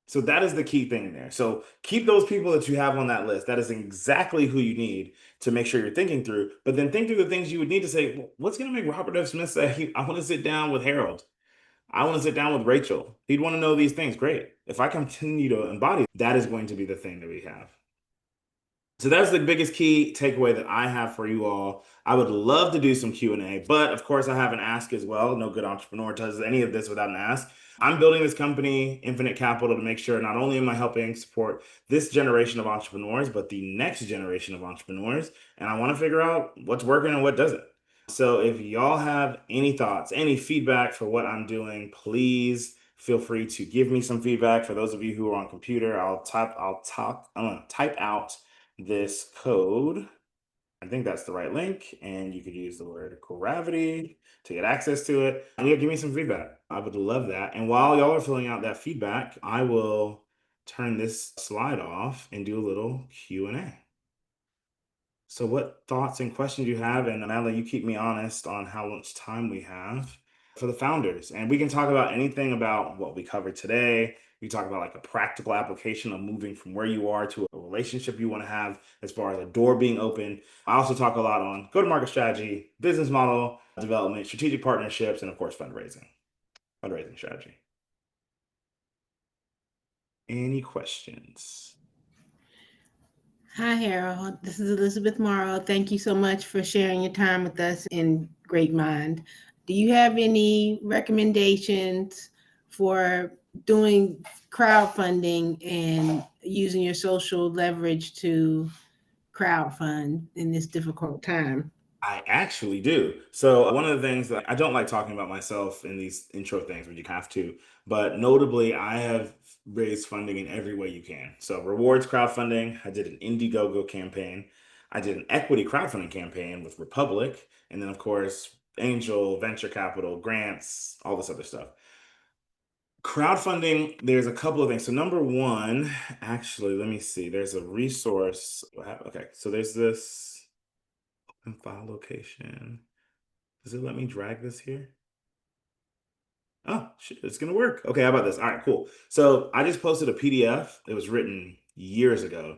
So that is the key thing there. So keep those people that you have on that list. That is exactly who you need to make sure you're thinking through. But then think through the things you would need to say, well, what's going to make Robert F. Smith say, I want to sit down with Harold. I want to sit down with Rachel. He'd want to know these things. Great. If I continue to embody, that is going to be the thing that we have. So that's the biggest key takeaway that I have for you all. I would love to do some Q&A, but of course I have an ask as well. No good entrepreneur does any of this without an ask. I'm building this company, Infinite Capital, to make sure not only am I helping support this generation of entrepreneurs, but the next generation of entrepreneurs. And I want to figure out what's working and what doesn't. So if y'all have any thoughts, any feedback for what I'm doing, please feel free to give me some feedback. For those of you who are on computer, I'm gonna type out this code. I think that's the right link, and you could use the word gravity to get access to it. And you'll give me some feedback. I would love that. And while y'all are filling out that feedback, I will turn this slide off and do a little Q&A. So what thoughts and questions you have, and Natalie, you keep me honest on how much time we have for the founders. And we can talk about anything about what we covered today. We talk about like a practical application of moving from where you are to a relationship you want to have as far as a door being open. I also talk a lot on go-to-market strategy, business model development, strategic partnerships, and of course, fundraising strategy. Any questions? Hi, Harold. This is Elizabeth Morrow. Thank you so much for sharing your time with us in Great Mind. Do you have any recommendations for doing crowdfunding and using your social leverage to crowdfund in this difficult time? I actually do. So one of the things that I don't like talking about myself in these intro things when you have to, but notably I have raised funding in every way you can. So rewards crowdfunding, I did an Indiegogo campaign. I did an equity crowdfunding campaign with Republic. And then of course, angel, venture capital, grants, all this other stuff. Crowdfunding, there's a couple of things. So number one, actually, let me see. There's a resource. Okay, so there's this file location. Does it let me drag this here? Oh, shit, it's gonna work. Okay, how about this? All right, cool. So I just posted a PDF. It was written years ago,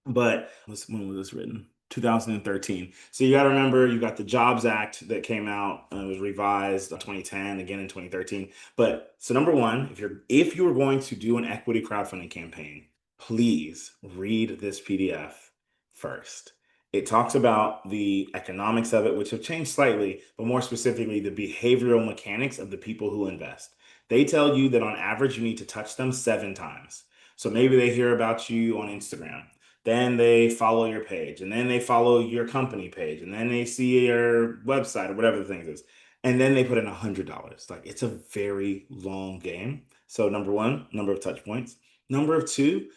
but when was this written? 2013. So you got to remember, you got the Jobs Act that came out. It was revised in 2010, again in 2013. But so number one, if you were going to do an equity crowdfunding campaign, please read this PDF first. It talks about the economics of it, which have changed slightly, but more specifically, the behavioral mechanics of the people who invest. They tell you that on average, you need to touch them 7 times. So maybe they hear about you on Instagram. Then they follow your page, and then they follow your company page, and then they see your website or whatever the thing is. And then they put in $100. Like, it's a very long game. So number one, number of touch points. Number of two,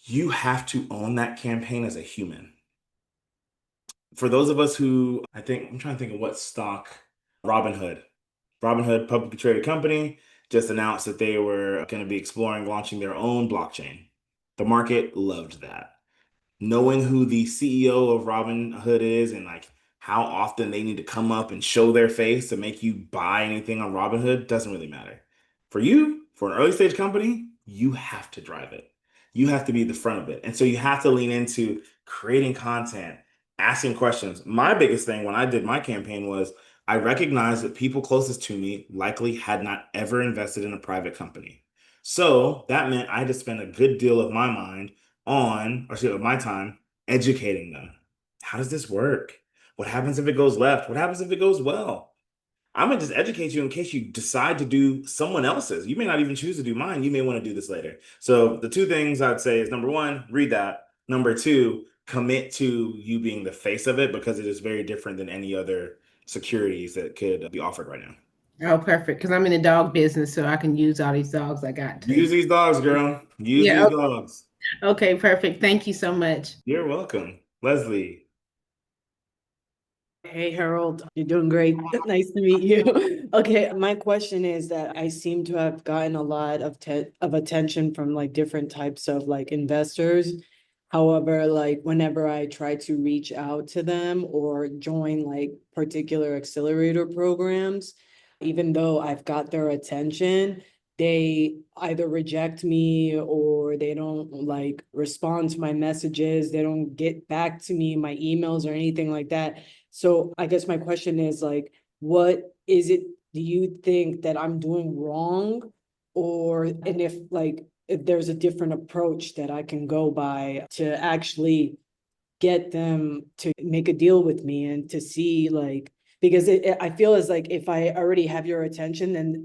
you have to own that campaign as a human. For those of us who, I'm trying to think of what stock, Robinhood, publicly traded company, just announced that they were going to be exploring launching their own blockchain. The market loved that. Knowing who the CEO of Robinhood is and like how often they need to come up and show their face to make you buy anything on Robinhood doesn't really matter. For you, for an early stage company, you have to drive it. You have to be the front of it. And so you have to lean into creating content, asking questions. My biggest thing when I did my campaign was I recognized that people closest to me likely had not ever invested in a private company. So that meant I had to spend a good deal of my mind on, or excuse me, of my time educating them. How does this work? What happens if it goes left? What happens if it goes well? I'm gonna just educate you in case you decide to do someone else's. You may not even choose to do mine. You may want to do this later. So the two things I'd say is number one, read that. Number two, commit to you being the face of it because it is very different than any other securities that could be offered right now. Oh, perfect. Because I'm in the dog business, so I can use all these dogs I got. Use these dogs, girl. Use Yeah. these dogs. Okay, perfect. Thank you so much. You're welcome. Leslie. Hey Harold, you're doing great. Nice to meet you. Okay, my question is that I seem to have gotten a lot of attention from like different types of like investors. However, like whenever I try to reach out to them or join like particular accelerator programs, even though I've got their attention, they either reject me or they don't like respond to my messages. They don't get back to me, my emails or anything like that. So I guess my question is like, what is it, do you think that I'm doing wrong? Or, and if like, if there's a different approach that I can go by to actually get them to make a deal with me and to see like, because I feel as like if I already have your attention, then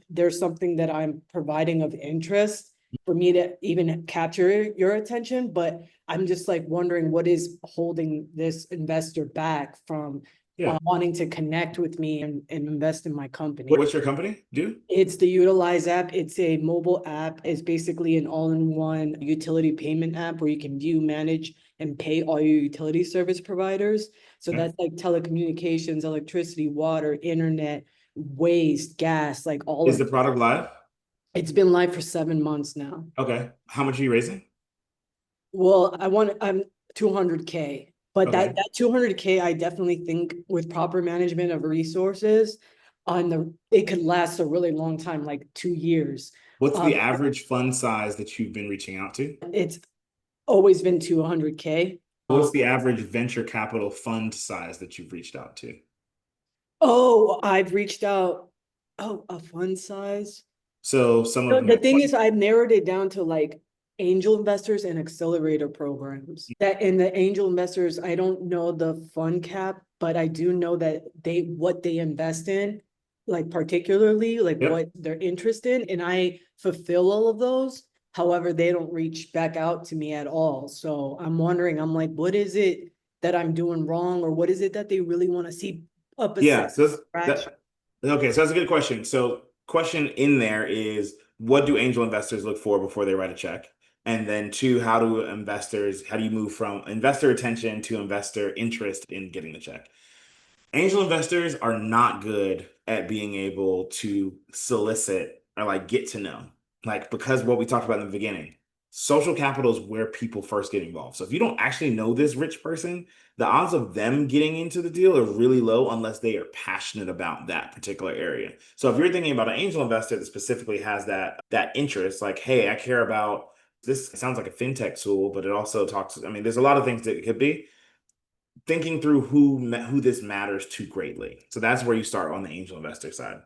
there's something that I'm providing of interest for me to even capture your attention. But I'm just like wondering what is holding this investor back from wanting to connect with me and invest in my company. What's your company do? It's the Utilize app. It's a mobile app. It's basically an all-in-one utility payment app where you can view, manage, and pay all your utility service providers. So that's like telecommunications, electricity, water, internet, waste, gas, like all Is the product live? It's been live for 7 months now. Okay. How much are you raising? Well, I'm 200K, but that 200K, I definitely think with proper management of resources it could last a really long time, like 2 years. What's the average fund size that you've been reaching out to? It's always been 200K. What's the average venture capital fund size that you've reached out to? Oh, I've reached out. Oh, a fund size. So some of The thing is, I've narrowed it down to like angel investors and accelerator programs. That in the angel investors, I don't know the fund cap, but I do know that what they invest in, like particularly like what they're interested in, and I fulfill all of those. However, they don't reach back out to me at all. So I'm wondering, I'm like, what is it that I'm doing wrong, or what is it that they really want to see up a scratch? Okay, so that's a good question. So question in there is, what do angel investors look for before they write a check? And then two, how do you move from investor attention to investor interest in getting the check? Angel investors are not good at being able to solicit or like get to know, like, because what we talked about in the beginning, social capital is where people first get involved. So if you don't actually know this rich person, the odds of them getting into the deal are really low unless they are passionate about that particular area. So if you're thinking about an angel investor that specifically has that interest, like, hey, I care about this, sounds like a fintech tool, but it also talks, I mean, there's a lot of things that it could be. Thinking through who this matters to greatly. So that's where you start on the angel investor side.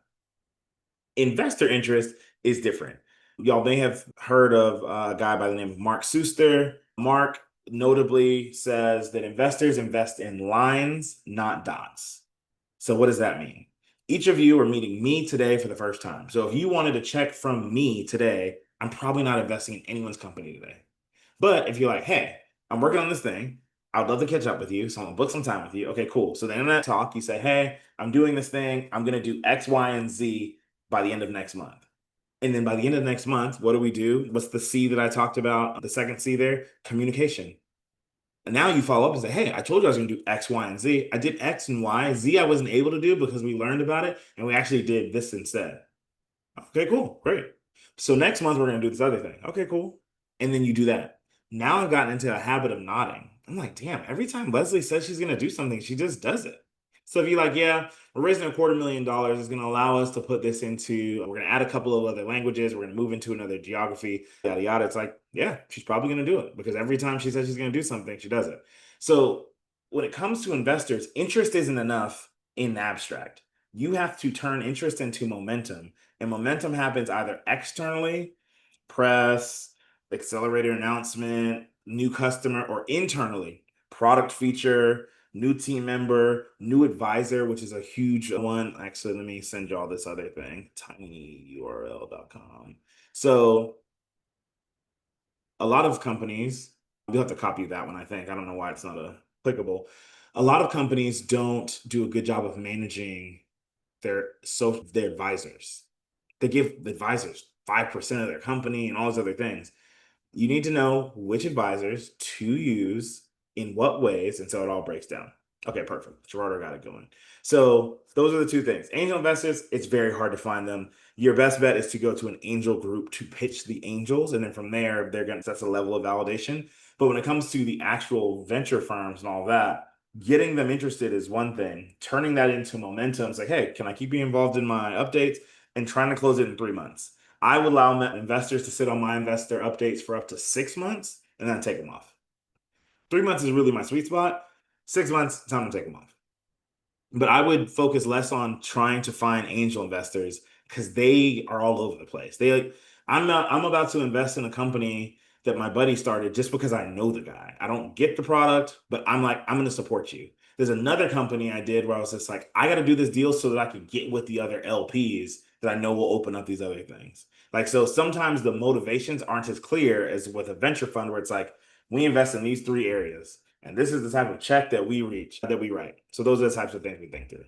Investor interest is different. Y'all may have heard of a guy by the name of Mark Suster. Mark notably says that investors invest in lines, not dots. So what does that mean? Each of you are meeting me today for the first time. So if you wanted a check from me today, I'm probably not investing in anyone's company today. But if you're like, hey, I'm working on this thing, I'd love to catch up with you. So I'm gonna book some time with you. Okay, cool. So then in that talk, you say, hey, I'm doing this thing. I'm gonna do X, Y, and Z by the end of next month. And then by the end of next month, what do we do? What's the C that I talked about? The second C there, communication. And now you follow up and say, hey, I told you I was gonna do X, Y, and Z. I did X and Y. Z I wasn't able to do because we learned about it and we actually did this instead. Okay, cool, great. So next month we're gonna do this other thing. Okay, cool. And then you do that. Now I've gotten into a habit of nodding. I'm like, damn, every time Leslie says she's going to do something, she just does it. So if you're like, yeah, we're raising $250,000, it's going to allow us to put this into, we're going to add a couple of other languages, we're going to move into another geography, yada, yada. It's like, yeah, she's probably going to do it because every time she says she's going to do something, she does it. So when it comes to investors, interest isn't enough in the abstract. You have to turn interest into momentum. And momentum happens either externally, press, accelerator announcement, new customer, or internally, product feature, new team member, new advisor, which is a huge one. Actually, let me send you all this other thing, tinyurl.com. So a lot of companies, you'll have to copy that one, I think. I don't know why it's not applicable. A lot of companies don't do a good job of managing their advisors. They give the advisors 5% of their company and all those other things. You need to know which advisors to use in what ways, and so it all breaks down. Okay, perfect. Gerardo got it going. So those are the two things. Angel investors, it's very hard to find them. Your best bet is to go to an angel group to pitch the angels, and then from there, that's a level of validation. But when it comes to the actual venture firms and all that, getting them interested is one thing. Turning that into momentum, it's like, hey, can I keep you involved in my updates? And trying to close it in 3 months. I would allow investors to sit on my investor updates for up to 6 months and then take them off. 3 months is really my sweet spot. 6 months, time to take them off. But I would focus less on trying to find angel investors because they are all over the place. I'm about to invest in a company that my buddy started just because I know the guy. I don't get the product, but I'm like, I'm going to support you. There's another company I did where I was just like, I got to do this deal so that I can get with the other LPs that I know will open up these other things. Like, so sometimes the motivations aren't as clear as with a venture fund where it's like, we invest in these 3 areas. And this is the type of check that we write. So those are the types of things we think through.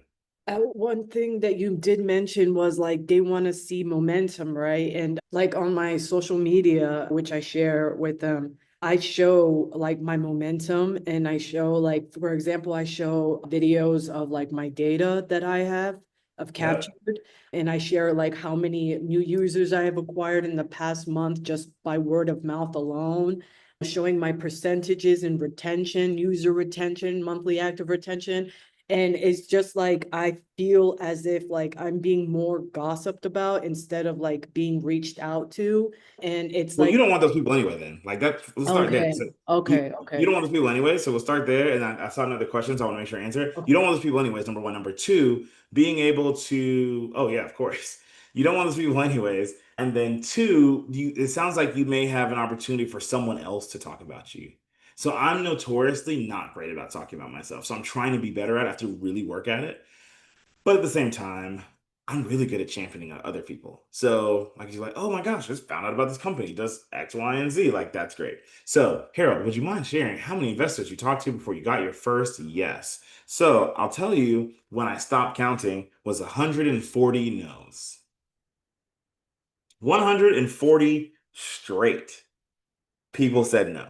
One thing that you did mention was like they want to see momentum, right? And like on my social media, which I share with them, I show like my momentum and I show like, for example, I show videos of like my data that I have captured, and I share like how many new users I have acquired in the past month just by word of mouth alone, showing my percentages in retention, user retention, monthly active retention. And it's just like I feel as if like I'm being more gossiped about instead of like being reached out to. And it's Well, like, you don't want those people anyway, then. Like that, let's start there. okay, So okay, you don't want those people anyway. So we'll start there. And I saw another question, so I want to make sure I answer it. You don't want those people anyways, number one. Number two, being able to, oh yeah, of course. You don't want those people anyways. And then two, it sounds like you may have an opportunity for someone else to talk about you. So I'm notoriously not great about talking about myself. So I'm trying to be better at it. I have to really work at it. But at the same time, I'm really good at championing other people. So like you're like, oh my gosh, I just found out about this company. It does X, Y, and Z. Like that's great. So Harold, would you mind sharing how many investors you talked to before you got your first yes? So I'll tell you when I stopped counting was 140 no's. 140 straight people said no.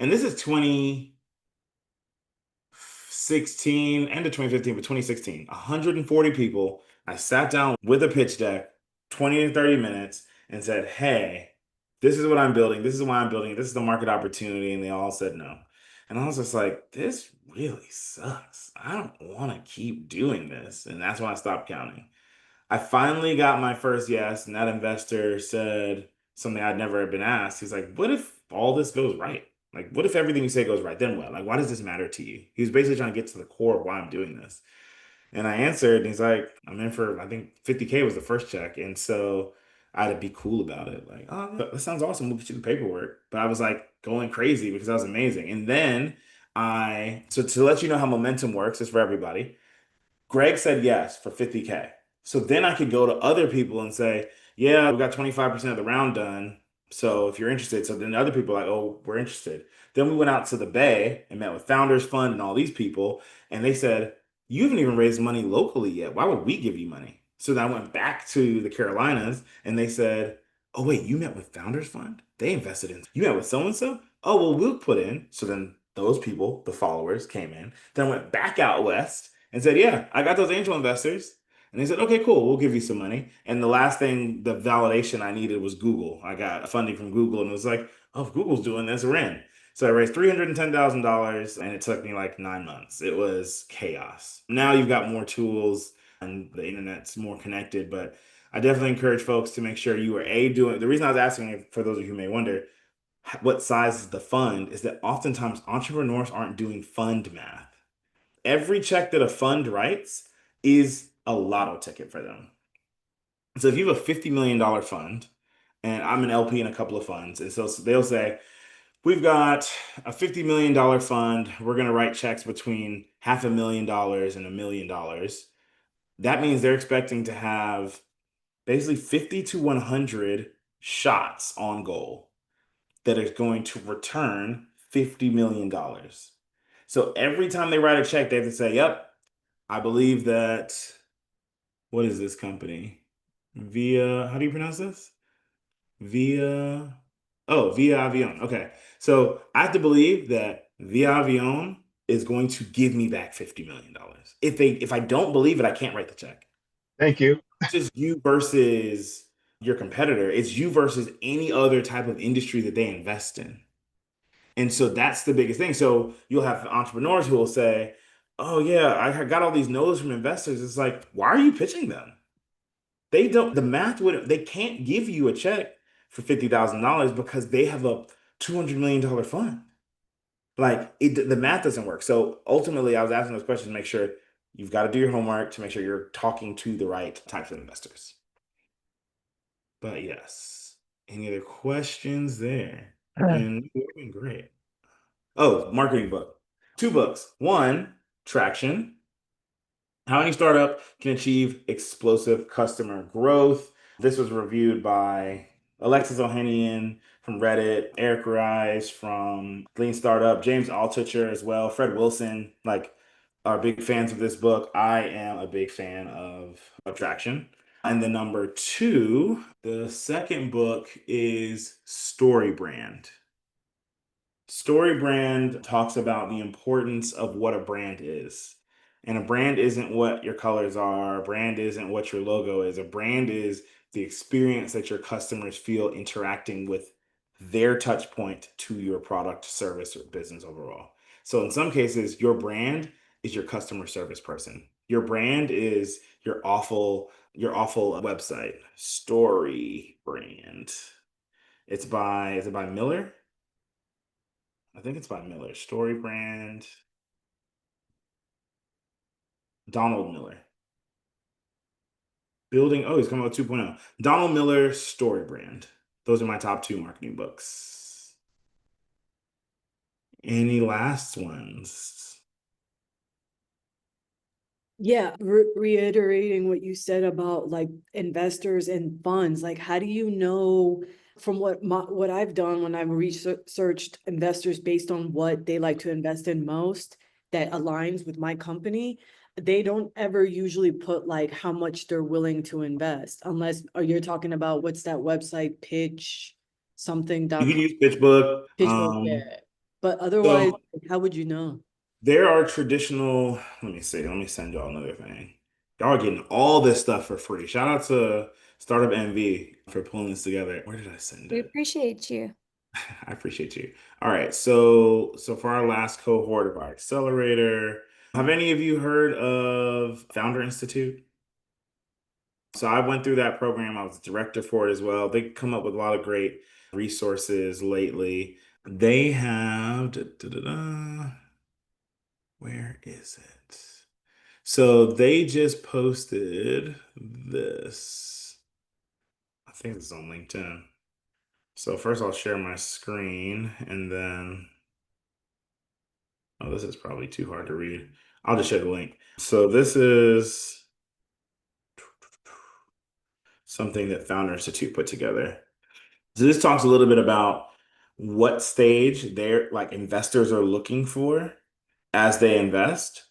And this is 2016, end of 2015, but 2016, 140 people. I sat down with a pitch deck, 20 to 30 minutes, and said, hey, this is what I'm building. This is why I'm building it. This is the market opportunity. And they all said no. And I was just like, this really sucks. I don't want to keep doing this. And that's when I stopped counting. I finally got my first yes, and that investor said something I'd never been asked. He's like, what if all this goes right? Like, what if everything you say goes right? Then what? Like, why does this matter to you? He was basically trying to get to the core of why I'm doing this. And I answered, and he's like, I'm in for, I think 50K was the first check. And so I had to be cool about it. Like, oh, that sounds awesome. We'll get you the paperwork. But I was like going crazy because that was amazing. And then so to let you know how momentum works, it's for everybody. Greg said yes for 50K. So then I could go to other people and say, yeah, we got 25% of the round done. So if you're interested, so then other people are like, oh, we're interested. Then we went out to the Bay and met with Founders Fund and all these people. And they said, you haven't even raised money locally yet. Why would we give you money? So then I went back to the Carolinas and they said, oh, wait, you met with Founders Fund? They invested in, you met with so-and-so? Oh, well, we'll put in. So then those people, the followers, came in. Then I went back out west and said, yeah, I got those angel investors. And they said, okay, cool, we'll give you some money. And the last thing, the validation I needed was Google. I got funding from Google and it was like, oh, if Google's doing this, we're in. So I raised $310,000 and it took me like 9 months. It was chaos. Now you've got more tools and the internet's more connected, but I definitely encourage folks to make sure you are doing, the reason I was asking, for those of you who may wonder, what size is the fund is that oftentimes entrepreneurs aren't doing fund math. Every check that a fund writes is a lotto ticket for them. So if you have a $50 million fund, and I'm an LP in a couple of funds, and so they'll say, we've got a $50 million fund. We're going to write checks between $500,000 and $1 million. That means they're expecting to have basically 50 to 100 shots on goal that is going to return $50 million. So every time they write a check, they have to say, yep, I believe that, what is this company? How do you pronounce this? Via, Via Avion. Okay. So I have to believe that Via Avion is going to give me back $50 million. If I don't believe it, I can't write the check. Thank you. It's just you versus your competitor. It's you versus any other type of industry that they invest in. And so that's the biggest thing. So you'll have entrepreneurs who will say, oh yeah, I got all these no's from investors. It's like, why are you pitching them? They can't give you a check for $50,000 because they have a $200 million fund. The math doesn't work. So ultimately, I was asking those questions to make sure you've got to do your homework to make sure you're talking to the right types of investors. But yes, any other questions there? And you're doing great. Oh, marketing book. 2 books. One, Traction. How any startup can achieve explosive customer growth. This was reviewed by Alexis Ohanian from Reddit, Eric Ries from Lean Startup, James Altucher as well, Fred Wilson, are big fans of this book. I am a big fan of Traction. And then number 2, the second book is Story Brand. Story Brand talks about the importance of what a brand is. And a brand isn't what your colors are. A brand isn't what your logo is. A brand is the experience that your customers feel interacting with their touch point to your product, service, or business overall. So in some cases, your brand is your customer service person. Your brand is your awful website. Story Brand. Is it by Miller? I think it's by Miller. Story Brand. Donald Miller. He's coming out with 2.0. Donald Miller, Story Brand. Those are my top 2 marketing books. Any last ones? Yeah, reiterating what you said about investors and funds, how do you know from what I've done when I've researched investors based on what they like to invest in most that aligns with my company? They don't ever usually put how much they're willing to invest unless, you're talking about what's that website, pitch something.com. You can use PitchBook. Yeah. But otherwise, how would you know? There are traditional, let me send y'all another thing. Y'all are getting all this stuff for free. Shout out to Startup NV for pulling this together. Where did I send We it? appreciate you. I appreciate you. All right. So for our last cohort of our accelerator, have any of you heard of Founder Institute? So I went through that program. I was the director for it as well. They come up with a lot of great resources lately. They have, where is it? So they just posted this. I think it's on LinkedIn. So first I'll share my screen and then, oh, this is probably too hard to read. I'll just share the link. So this is something that Founder Institute put together. So this talks a little bit about what stage their investors are looking for as they invest.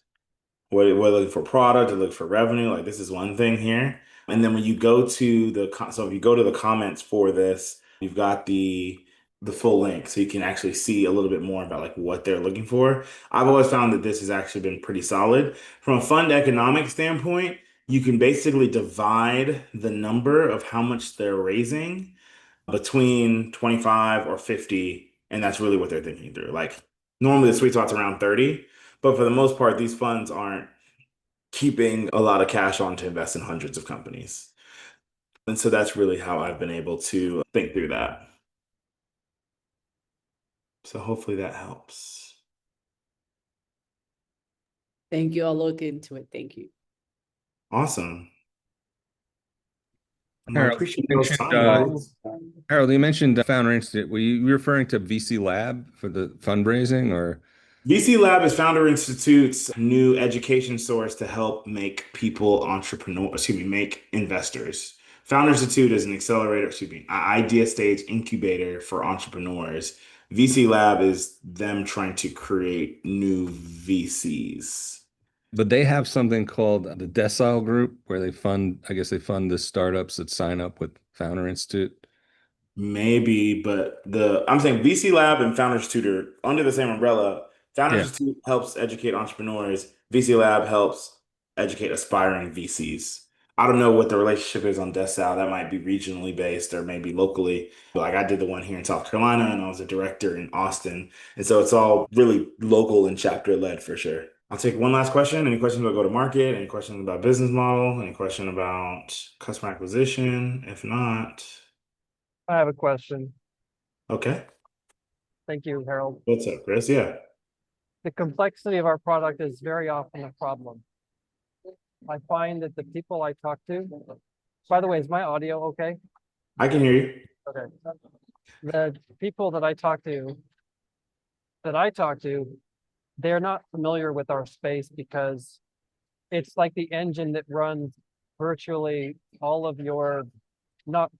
Whether looking for product or looking for revenue, this is one thing here. And then when you go to if you go to the comments for this, you've got the full link, so you can actually see a little bit more about what they're looking for. I've always found that this has actually been pretty solid. From a fund economic standpoint, you can basically divide the number of how much they're raising between 25 or 50, and that's really what they're thinking through. Normally the sweet spot's around 30, but for the most part, these funds aren't keeping a lot of cash on to invest in hundreds of companies. And so that's really how I've been able to think through that. So hopefully that helps. Thank you. I'll look into it. Thank you. Awesome. I Harold, appreciate you those mentioned, time. Harold, you mentioned Founder Institute. Were you referring to VC Lab for the fundraising, or? VC Lab is Founder Institute's new education source to help make people make investors. Founder Institute is an idea stage incubator for entrepreneurs. VC Lab is them trying to create new VCs. But they have something called the Decile Group where I guess they fund the startups that sign up with Founder Institute. Maybe, but I'm saying VC Lab and Founders Institute are under the same umbrella. Founders Yeah. Institute helps educate entrepreneurs. VC Lab helps educate aspiring VCs. I don't know what the relationship is on Decile. That might be regionally based or maybe locally. Like I did the one here in South Carolina and I was a director in Austin. And so it's all really local and chapter led for sure. I'll take one last question. Any questions about go to market? Any questions about business model? Any question about customer acquisition? If not, I have a question. okay. Thank you, Harold. What's up, Chris? Yeah. The complexity of our product is very often a problem. I find that the people I talk to, by the way, is my audio okay? I can hear you. Okay. The people that I talk to, they're not familiar with our space because it's like the engine that runs virtually all of your, not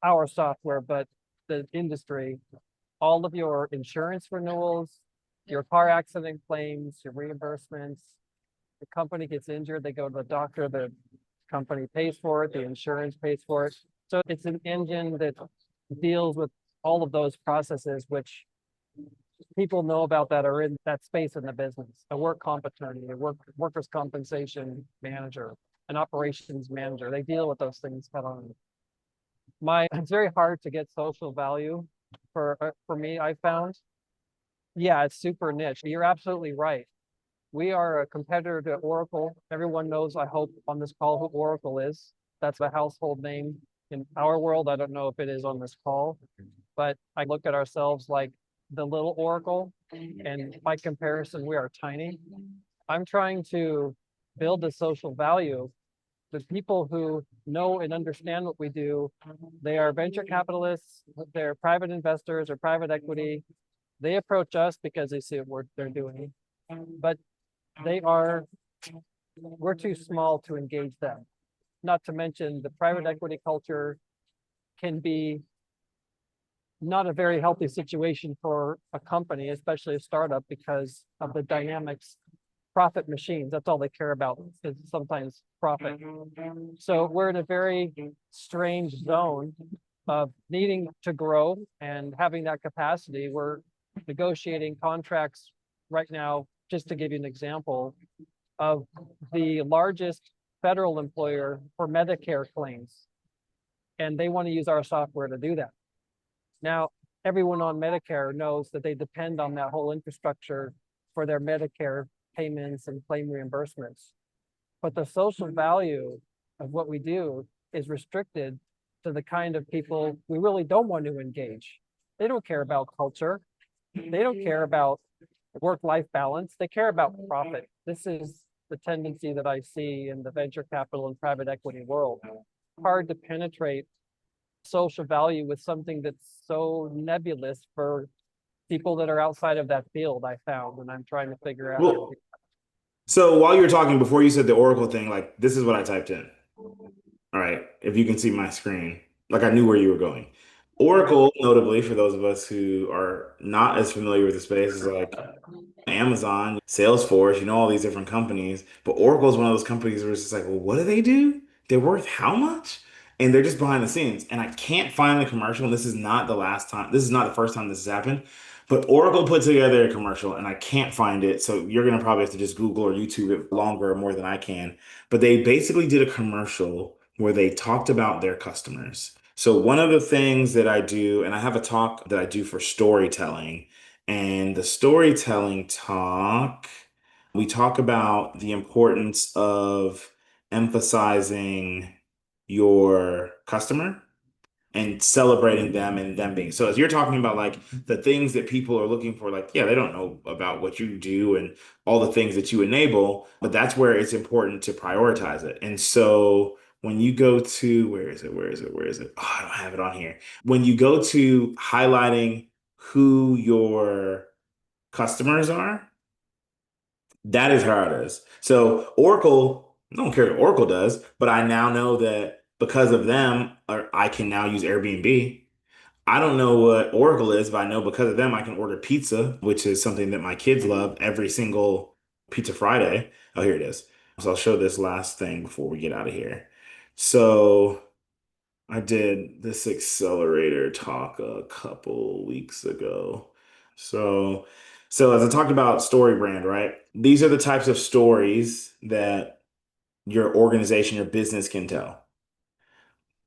our software, but the industry, all of your insurance renewals, your car accident claims, your reimbursements. The company gets injured, they go to the doctor, the company pays for it, the insurance pays for it. So it's an engine that deals with all of those processes, which people know about that are in that space in the business. A work comp attorney, a workers' compensation manager, an operations manager, they deal with those things head on. It's very hard to get social value for me, I found. Yeah, it's super niche. You're absolutely right. We are a competitor to Oracle. Everyone knows, I hope, on this call who Oracle is. That's a household name in our world. I don't know if it is on this call, but I look at ourselves like the little Oracle, and by comparison, we are tiny. I'm trying to build the social value. The people who know and understand what we do, they are venture capitalists, they're private investors or private equity. They approach us because they see what they're doing, but we're too small to engage them. Not to mention the private equity culture can be not a very healthy situation for a company, especially a startup, because of the dynamics. Profit machines, that's all they care about, is sometimes profit. So we're in a very strange zone of needing to grow and having that capacity. We're negotiating contracts right now, just to give you an example, of the largest federal employer for Medicare claims. And they want to use our software to do that. Now, everyone on Medicare knows that they depend on that whole infrastructure for their Medicare payments and claim reimbursements. But the social value of what we do is restricted to the kind of people we really don't want to engage. They don't care about culture. They don't care about work-life balance. They care about profit. This is the tendency that I see in the venture capital and private equity world. Hard to penetrate social value with something that's so nebulous for people that are outside of that field, I found, and I'm trying to figure out. Well, so while you were talking, before you said the Oracle thing, like this is what I typed in. All right, if you can see my screen, like I knew where you were going. Oracle, notably, for those of us who are not as familiar with the space, is like Amazon, Salesforce, all these different companies. But Oracle is one of those companies where it's just like, well, what do they do? They're worth how much? And they're just behind the scenes. And I can't find the commercial. And this is not the last time. This is not the first time this has happened. But Oracle put together a commercial and I can't find it. So you're going to probably have to just Google or YouTube it longer or more than I can. But they basically did a commercial where they talked about their customers. So one of the things that I do, and I have a talk that I do for storytelling, and the storytelling talk, we talk about the importance of emphasizing your customer. and celebrating them and them being. So as you're talking about like the things that people are looking for, like, yeah, they don't know about what you do and all the things that you enable, but that's where it's important to prioritize it. And so when you go to, where is it? Where is it? Where is it? Oh, I don't have it on here. When you go to highlighting who your customers are, that is how it is. So Oracle, I don't care what Oracle does, but I now know that because of them, I can now use Airbnb. I don't know what Oracle is, but I know because of them, I can order pizza, which is something that my kids love every single Pizza Friday. Oh, here it is. So I'll show this last thing before we get out of here. So I did this accelerator talk a couple weeks ago. So, so as I talked about story brand, right? These are the types of stories that your organization, your business can tell.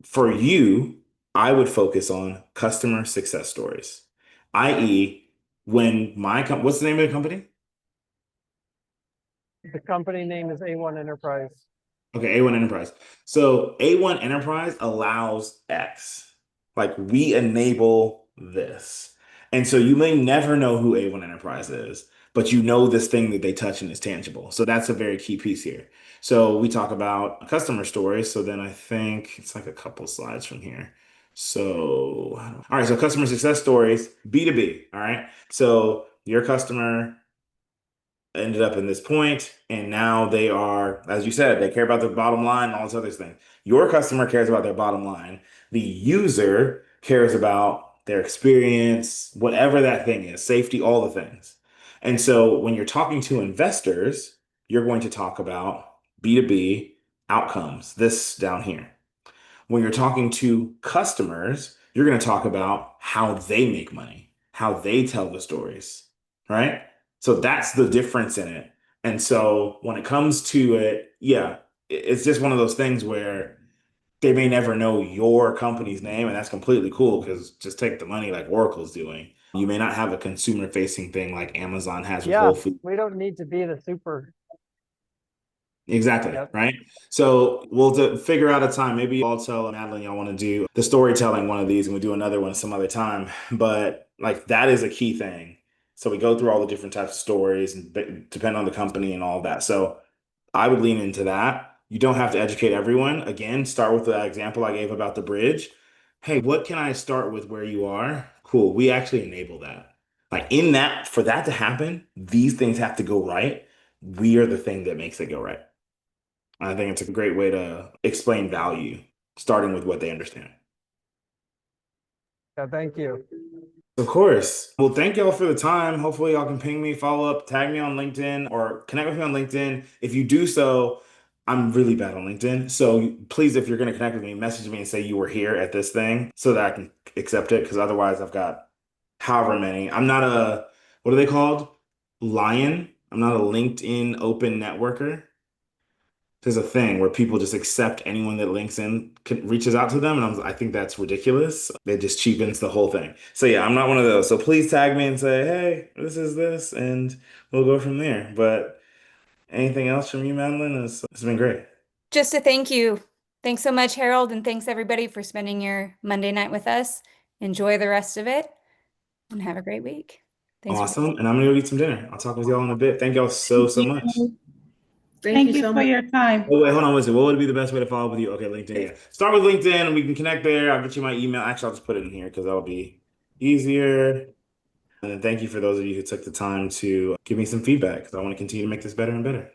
For you, I would focus on customer success stories, i.e., when what's the name of the company? The company name is A1 Enterprise. Okay, A1 Enterprise. So A1 Enterprise allows X. Like we enable this. And so you may never know who A1 Enterprise is, but you know this thing that they touch and is tangible. So that's a very key piece here. So we talk about customer stories. So then I think it's like a couple slides from here. So, all right, so customer success stories, B2B. All right. So your customer ended up in this point, and now they are, as you said, they care about their bottom line and all this other thing. Your customer cares about their bottom line. The user cares about their experience, whatever that thing is, safety, all the things. And so when you're talking to investors, you're going to talk about B2B outcomes, this down here. When you're talking to customers, you're going to talk about how they make money, how they tell the stories, right? So that's the difference in it. And so when it comes to it, yeah, it's just one of those things where they may never know your company's name, and that's completely cool because just take the money like Oracle's doing. You may not have a consumer facing thing like Amazon has with Yeah, Whole Foods. we don't need to be the super. Exactly. Yep. Right. So we'll figure out a time. Maybe I'll tell Madeline y'all want to do the storytelling one of these and we'll do another one some other time. But like that is a key thing. So we go through all the different types of stories and depend on the company and all of that. So I would lean into that. You don't have to educate everyone. Again, start with the example I gave about the bridge. Hey, what can I start with where you are? Cool. We actually enable that. Like in that, for that to happen, these things have to go right. We are the thing that makes it go right. I think it's a great way to explain value, starting with what they understand. Yeah, thank you. Of course. Well, thank y'all for the time. Hopefully, y'all can ping me, follow up, tag me on LinkedIn, or connect with me on LinkedIn. If you do so, I'm really bad on LinkedIn. So please, if you're going to connect with me, message me and say you were here at this thing so that I can accept it. Because otherwise, I've got however many. I'm not a, what are they called? Lion. I'm not a LinkedIn open networker. There's a thing where people just accept anyone that links in reaches out to them, and I think that's ridiculous. It just cheapens the whole thing. So yeah, I'm not one of those. So please tag me and say, hey, this is this, and we'll go from there. But anything else from you, Madeline? It's been great. Just a thank you. Thanks so much, Harold, and thanks everybody for spending your Monday night with us. Enjoy the rest of it and have a great week. Thanks for Awesome. And I'm gonna go eat some dinner. I'll talk with y'all in a bit. Thank y'all so much. Thank you so for much. your time. Oh, wait, hold on. What would be the best way to follow up with you? Okay, LinkedIn. Yeah. Start with LinkedIn and we can connect there. I'll get you my email. Actually, I'll just put it in here because that'll be easier. And then thank you for those of you who took the time to give me some feedback because I want to continue to make this better and better.